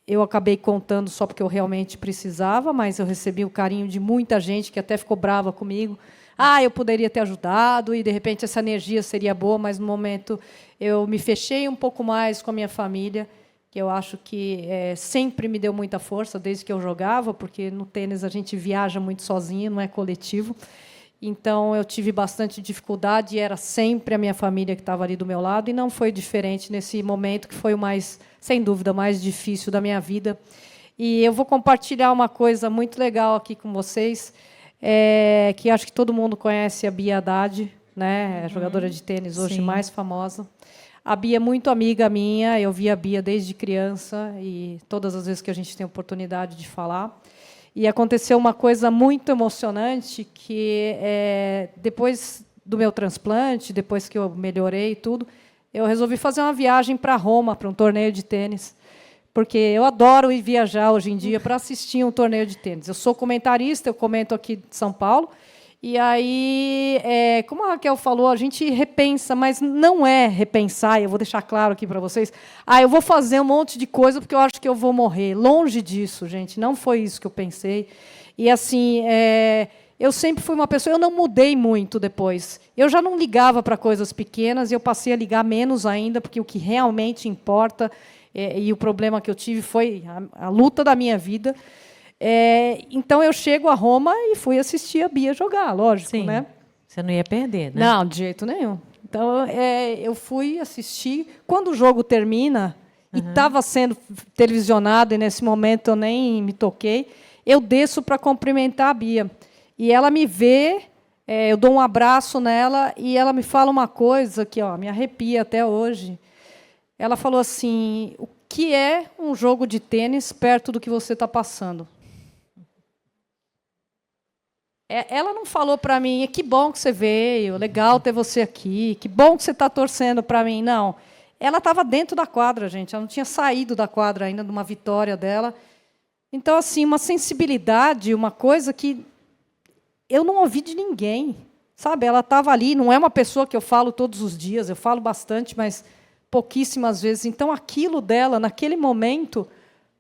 Eu acabei contando só porque eu realmente precisava, mas eu recebi o carinho de muita gente que até ficou brava comigo. Eu poderia ter ajudado e, de repente, essa energia seria boa, mas, no momento, eu me fechei um pouco mais com a minha família, que eu acho que sempre me deu muita força, desde que eu jogava, porque, no tênis, a gente viaja muito sozinho, não é coletivo. Então, eu tive bastante dificuldade e era sempre a minha família que estava ali do meu lado, e não foi diferente nesse momento, que foi o mais, sem dúvida, mais difícil da minha vida. E eu vou compartilhar uma coisa muito legal aqui com vocês, que acho que todo mundo conhece a Bia Haddad, né? A jogadora de tênis hoje mais famosa. A Bia é muito amiga minha, eu vi a Bia desde criança, e todas as vezes que a gente tem oportunidade de falar. E aconteceu uma coisa muito emocionante, que depois do meu transplante, depois que eu melhorei e tudo, eu resolvi fazer uma viagem para Roma, para um torneio de tênis, porque eu adoro ir viajar hoje em dia para assistir um torneio de tênis. Eu sou comentarista, eu comento aqui de São Paulo, e aí, como a Raquel falou, a gente repensa, mas não é repensar, eu vou deixar claro aqui para vocês, eu vou fazer um monte de coisa porque eu acho que eu vou morrer. Longe disso, gente, não foi isso que eu pensei. E, assim, eu sempre fui uma pessoa, eu não mudei muito depois. Eu já não ligava para coisas pequenas, e eu passei a ligar menos ainda, porque o que realmente importa, e o problema que eu tive foi a luta da minha vida. Então, eu chego a Roma e fui assistir a Bia jogar, lógico. Sim, né? Você não ia perder, né? Não, de jeito nenhum. Então, eu fui assistir. Quando o jogo termina, e estava sendo televisionado, e nesse momento eu nem me toquei, eu desço para cumprimentar a Bia. E ela me vê, eu dou um abraço nela, e ela me fala uma coisa que me arrepia até hoje. Ela falou assim: o que é um jogo de tênis perto do que você está passando? Ela não falou para mim: que bom que você veio, legal ter você aqui, que bom que você está torcendo para mim. Não. Ela estava dentro da quadra, gente. Ela não tinha saído da quadra ainda, de uma vitória dela. Então, assim, uma sensibilidade, uma coisa que eu não ouvi de ninguém. Sabe? Ela estava ali, não é uma pessoa que eu falo todos os dias, eu falo bastante, mas pouquíssimas vezes. Então, aquilo dela, naquele momento,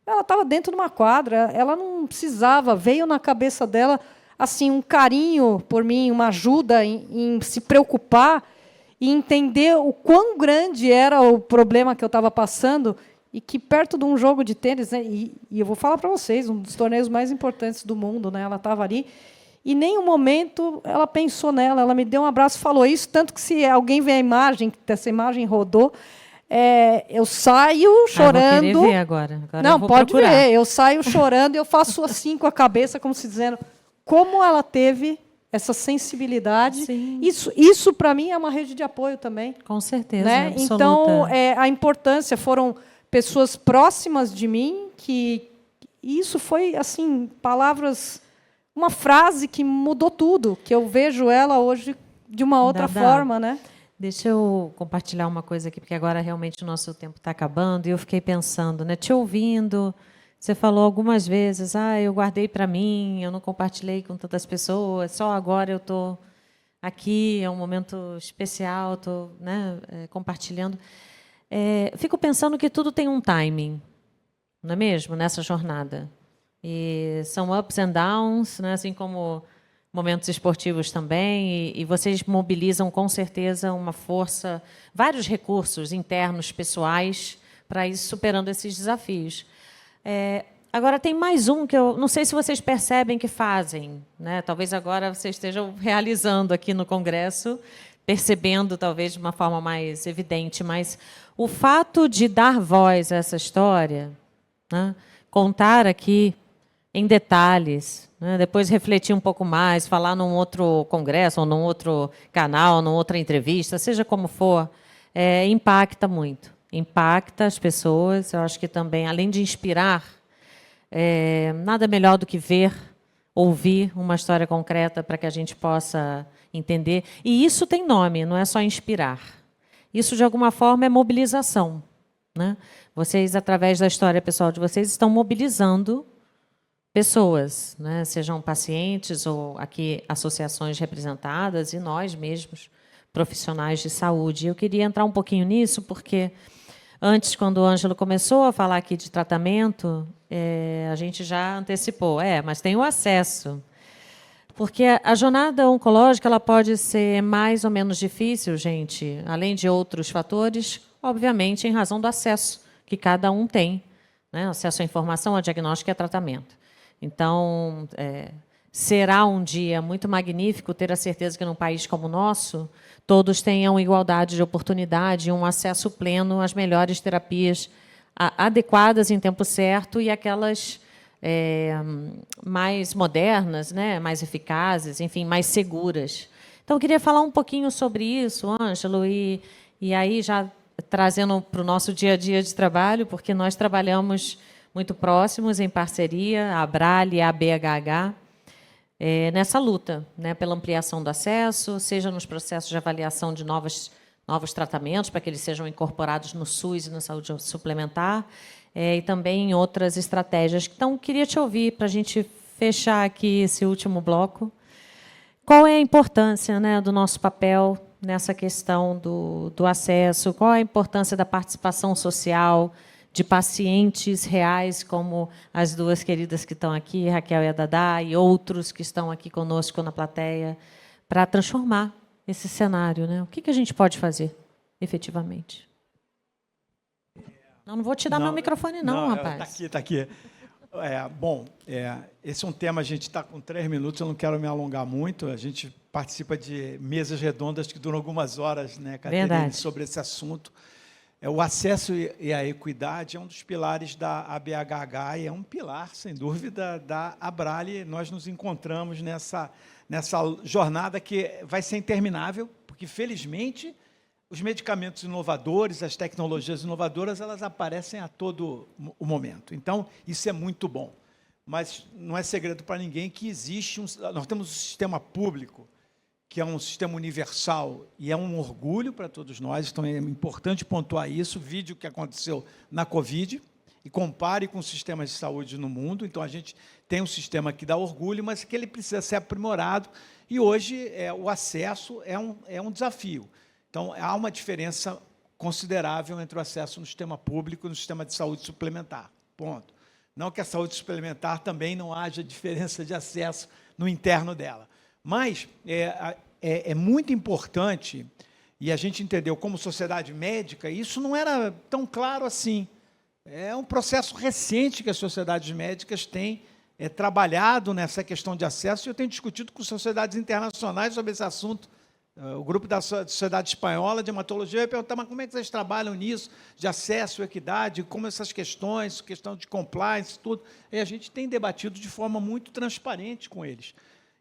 ela estava dentro de uma quadra, ela não precisava, veio na cabeça dela assim um carinho por mim, uma ajuda em se preocupar e entender o quão grande era o problema que eu estava passando, e que perto de um jogo de tênis, né, e eu vou falar para vocês, um dos torneios mais importantes do mundo, né, ela estava ali, e em nenhum momento ela pensou nela, ela me deu um abraço e falou isso, tanto que, se alguém vê a imagem, que essa imagem rodou, eu saio chorando. Vou querer ver agora. Não, eu vou pode procurar. ver. Eu saio chorando e eu faço assim com a cabeça, como se dizendo como ela teve essa sensibilidade. Sim. Isso para mim, é uma rede de apoio também. Com certeza, Né? absoluta. Então, a importância, foram pessoas próximas de mim, que isso foi, assim, palavras, uma frase que mudou tudo, que eu vejo ela hoje de uma outra forma, né? Deixa eu compartilhar uma coisa aqui, porque agora realmente o nosso tempo está acabando, e eu fiquei pensando, né, te ouvindo, você falou algumas vezes, eu guardei para mim, eu não compartilhei com tantas pessoas, só agora eu estou aqui, é um momento especial, estou, né, compartilhando. Fico pensando que tudo tem um timing, não é mesmo, nessa jornada. E são ups and downs, né, assim como momentos esportivos também, e vocês mobilizam, com certeza, uma força, vários recursos internos, pessoais, para ir superando esses desafios. Agora, tem mais um que eu não sei se vocês percebem que fazem, né? Talvez agora vocês estejam realizando aqui no Congresso, percebendo, talvez, de uma forma mais evidente, mas o fato de dar voz a essa história, né, contar aqui em detalhes, né, depois refletir um pouco mais, falar num outro congresso, ou num outro canal, numa outra entrevista, seja como for, impacta muito. Impacta as pessoas. Eu acho que também, além de inspirar, nada melhor do que ver, ouvir uma história concreta para que a gente possa entender. E isso tem nome, não é só inspirar. Isso, de alguma forma, é mobilização, né? Vocês, através da história pessoal de vocês, estão mobilizando pessoas, né? Sejam pacientes ou aqui associações representadas e nós mesmos, profissionais de saúde. Eu queria entrar um pouquinho nisso, porque antes, quando o Ângelo começou a falar aqui de tratamento, a gente já antecipou. Mas tem o acesso. Porque a jornada oncológica ela pode ser mais ou menos difícil, gente, além de outros fatores, obviamente, em razão do acesso que cada um tem, né? Acesso à informação, a diagnóstico e a tratamento. Então, será um dia muito magnífico ter a certeza que, num país como o nosso, todos tenham igualdade de oportunidade e um acesso pleno às melhores terapias adequadas em tempo certo e aquelas mais modernas, né, mais eficazes, enfim, mais seguras. Então, eu queria falar um pouquinho sobre isso, Ângelo, e aí já trazendo para o nosso dia a dia de trabalho, porque nós trabalhamos muito próximos, em parceria, a Abrale e a BHH, nessa luta, né, pela ampliação do acesso, seja nos processos de avaliação de novos tratamentos, para que eles sejam incorporados no SUS e na saúde suplementar, e também em outras estratégias. Então, queria te ouvir, para a gente fechar aqui esse último bloco. Qual é a importância, né, do nosso papel nessa questão do acesso? Qual é a importância da participação social, de pacientes reais, como as duas queridas que estão aqui, Raquel e a Dadá, e outros que estão aqui conosco na plateia, para transformar esse cenário, né? O que a gente pode fazer, efetivamente? Não vou te dar meu microfone, não, rapaz. Está aqui. Esse é um tema, a gente está com 3 minutos, eu não quero me alongar muito, a gente participa de mesas redondas que duram algumas horas, né, Caterine, sobre esse assunto. O acesso e a equidade é um dos pilares da ABHH e é um pilar, sem dúvida, da Abrale. Nós nos encontramos nessa jornada que vai ser interminável, porque, felizmente, os medicamentos inovadores, as tecnologias inovadoras, elas aparecem a todo o momento. Então, isso é muito bom. Mas não é segredo para ninguém que existe nós temos um sistema público, que é um sistema universal e é um orgulho para todos nós, então é importante pontuar isso, vide o que aconteceu na Covid e compare com os sistemas de saúde no mundo. Então, a gente tem um sistema que dá orgulho, mas que ele precisa ser aprimorado, e hoje o acesso é um desafio. Então, há uma diferença considerável entre o acesso no sistema público e no sistema de saúde suplementar. Ponto. Não que a saúde suplementar também não haja diferença de acesso no interno dela. Mas é muito importante, e a gente entendeu como sociedade médica, isso não era tão claro assim. É um processo recente que as sociedades médicas têm trabalhado nessa questão de acesso, e eu tenho discutido com sociedades internacionais sobre esse assunto. O grupo da Sociedade Espanhola de Hematologia vai perguntar, mas como é que vocês trabalham nisso, de acesso, equidade, como essas questões, questão de compliance, tudo. E a gente tem debatido de forma muito transparente com eles.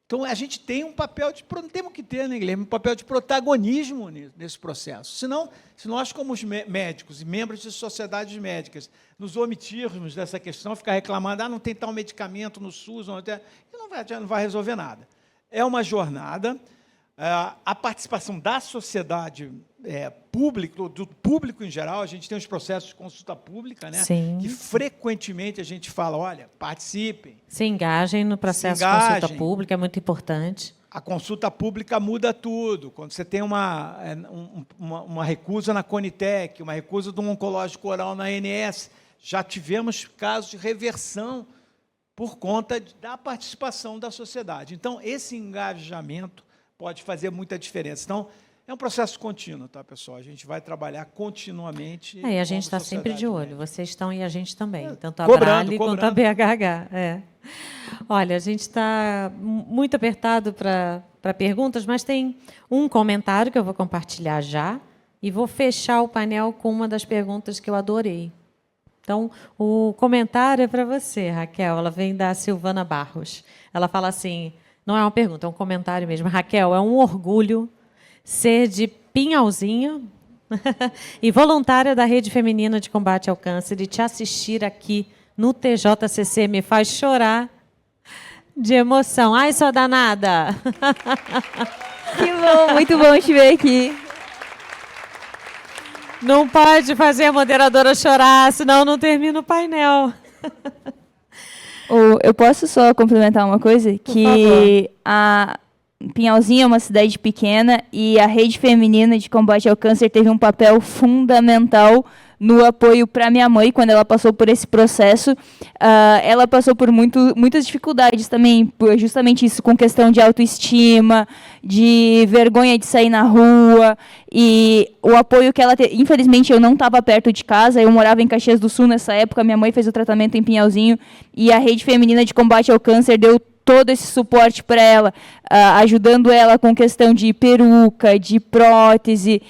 Então, a gente tem um papel temos que ter, né, Guilherme, um papel de protagonismo nesse processo. Senão, se nós, como os médicos e membros de sociedades médicas, nos omitirmos dessa questão, ficar reclamando, não tem tal medicamento no SUS, não vai resolver nada. É uma jornada. A participação da sociedade pública, do público em geral, a gente tem os processos de consulta pública, né? Sim. Que frequentemente a gente fala, olha, participem. Se engajem no processo de consulta pública, é muito importante. A consulta pública muda tudo. Quando você tem uma recusa na Conitec, uma recusa de um oncológico oral na ANS, já tivemos casos de reversão por conta da participação da sociedade. Então, esse engajamento pode fazer muita diferença. Então, é um processo contínuo, tá, pessoal? A gente vai trabalhar continuamente. E a gente está sempre de olho. Vocês estão e a gente também. Tanto a Abrale quanto a BHH. Olha, a gente está muito apertado para para perguntas, mas tem um comentário que eu vou compartilhar já e vou fechar o painel com uma das perguntas que eu adorei. Então, o comentário é para você, Raquel. Ela vem da Silvana Barros. Ela fala assim, não é uma pergunta, é um comentário mesmo. Raquel, é um orgulho ser de Pinhalzinho e voluntária da Rede Feminina de Combate ao Câncer e te assistir aqui no TJCC me faz chorar de emoção. Ai, sua danada! Que bom, muito bom te ver aqui. Não pode fazer a moderadora chorar, senão não termina o painel. Eu posso só complementar uma coisa? Que a Pinhalzinho é uma cidade pequena e a Rede Feminina de Combate ao Câncer teve um papel fundamental no apoio para minha mãe quando ela passou por esse processo. Ela passou por muitas dificuldades também, justamente isso, com questão de autoestima, de vergonha de sair na rua, e o apoio que ela teve. Infelizmente, eu não estava perto de casa, eu morava em Caxias do Sul nessa época, minha mãe fez o tratamento em Pinhalzinho, e a Rede Feminina de Combate ao Câncer deu todo esse suporte para ela, ajudando ela com questão de peruca, de prótese,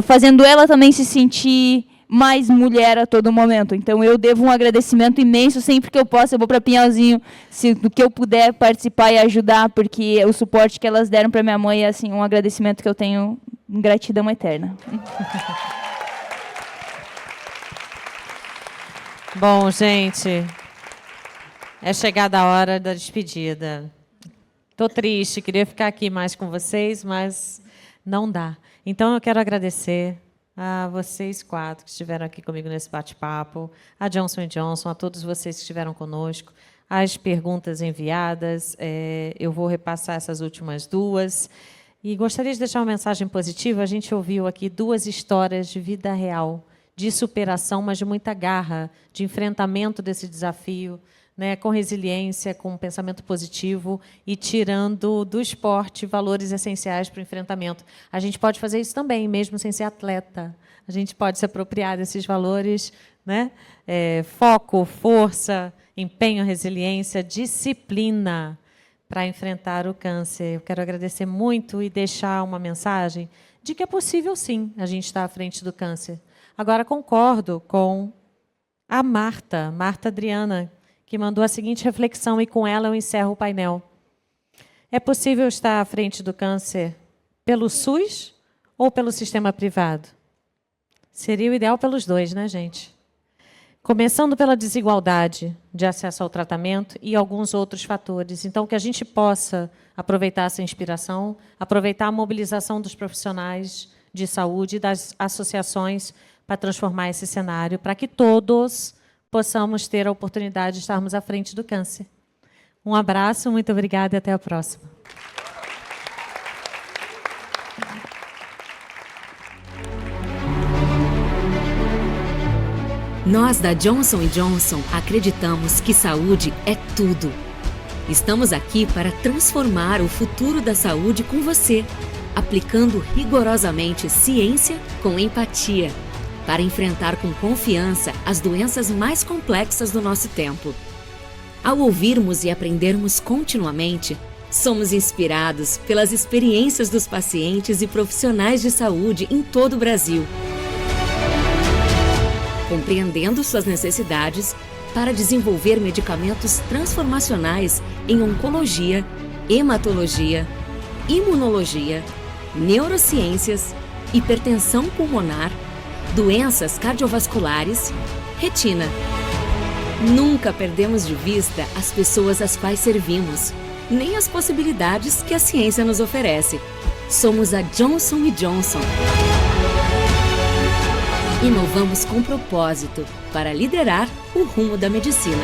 fazendo ela também se sentir mais mulher a todo momento. Então, eu devo um agradecimento imenso. Sempre que eu posso, eu vou para Pinhalzinho, do que eu puder participar e ajudar, porque o suporte que elas deram para minha mãe é assim, um agradecimento que eu tenho, gratidão eterna. Bom, gente, é chegada a hora da despedida. Estou triste, queria ficar aqui mais com vocês, mas não dá. Então, eu quero agradecer a vocês 4 que estiveram aqui comigo nesse bate-papo, a Johnson & Johnson, a todos vocês que estiveram conosco, as perguntas enviadas, eu vou repassar essas últimas 2, e gostaria de deixar uma mensagem positiva. A gente ouviu aqui 2 histórias de vida real, de superação, mas de muita garra, de enfrentamento desse desafio, né, com resiliência, com um pensamento positivo e tirando do esporte valores essenciais para o enfrentamento. A gente pode fazer isso também, mesmo sem ser atleta. A gente pode se apropriar desses valores, né? Foco, força, empenho, resiliência, disciplina para enfrentar o câncer. Eu quero agradecer muito e deixar uma mensagem de que é possível, sim, a gente estar à frente do câncer. Agora, concordo com a Marta Adriana, que mandou a seguinte reflexão, e com ela eu encerro o painel. É possível estar à frente do câncer pelo SUS ou pelo sistema privado? Seria o ideal pelos 2, né, gente? Começando pela desigualdade de acesso ao tratamento e alguns outros fatores. Então, que a gente possa aproveitar essa inspiração, aproveitar a mobilização dos profissionais de saúde e das associações para transformar esse cenário, para que todos possamos ter a oportunidade de estarmos à frente do câncer. Um abraço, muito obrigada e até a próxima. Nós da Johnson & Johnson acreditamos que saúde é tudo. Estamos aqui para transformar o futuro da saúde com você, aplicando rigorosamente ciência com empatia, para enfrentar com confiança as doenças mais complexas do nosso tempo. Ao ouvirmos e aprendermos continuamente, somos inspirados pelas experiências dos pacientes e profissionais de saúde em todo o Brasil, compreendendo suas necessidades para desenvolver medicamentos transformacionais em oncologia, hematologia, imunologia, neurociências, hipertensão pulmonar, doenças cardiovasculares, retina. Nunca perdemos de vista as pessoas às quais servimos, nem as possibilidades que a ciência nos oferece. Somos a Johnson & Johnson. Inovamos com propósito para liderar o rumo da medicina.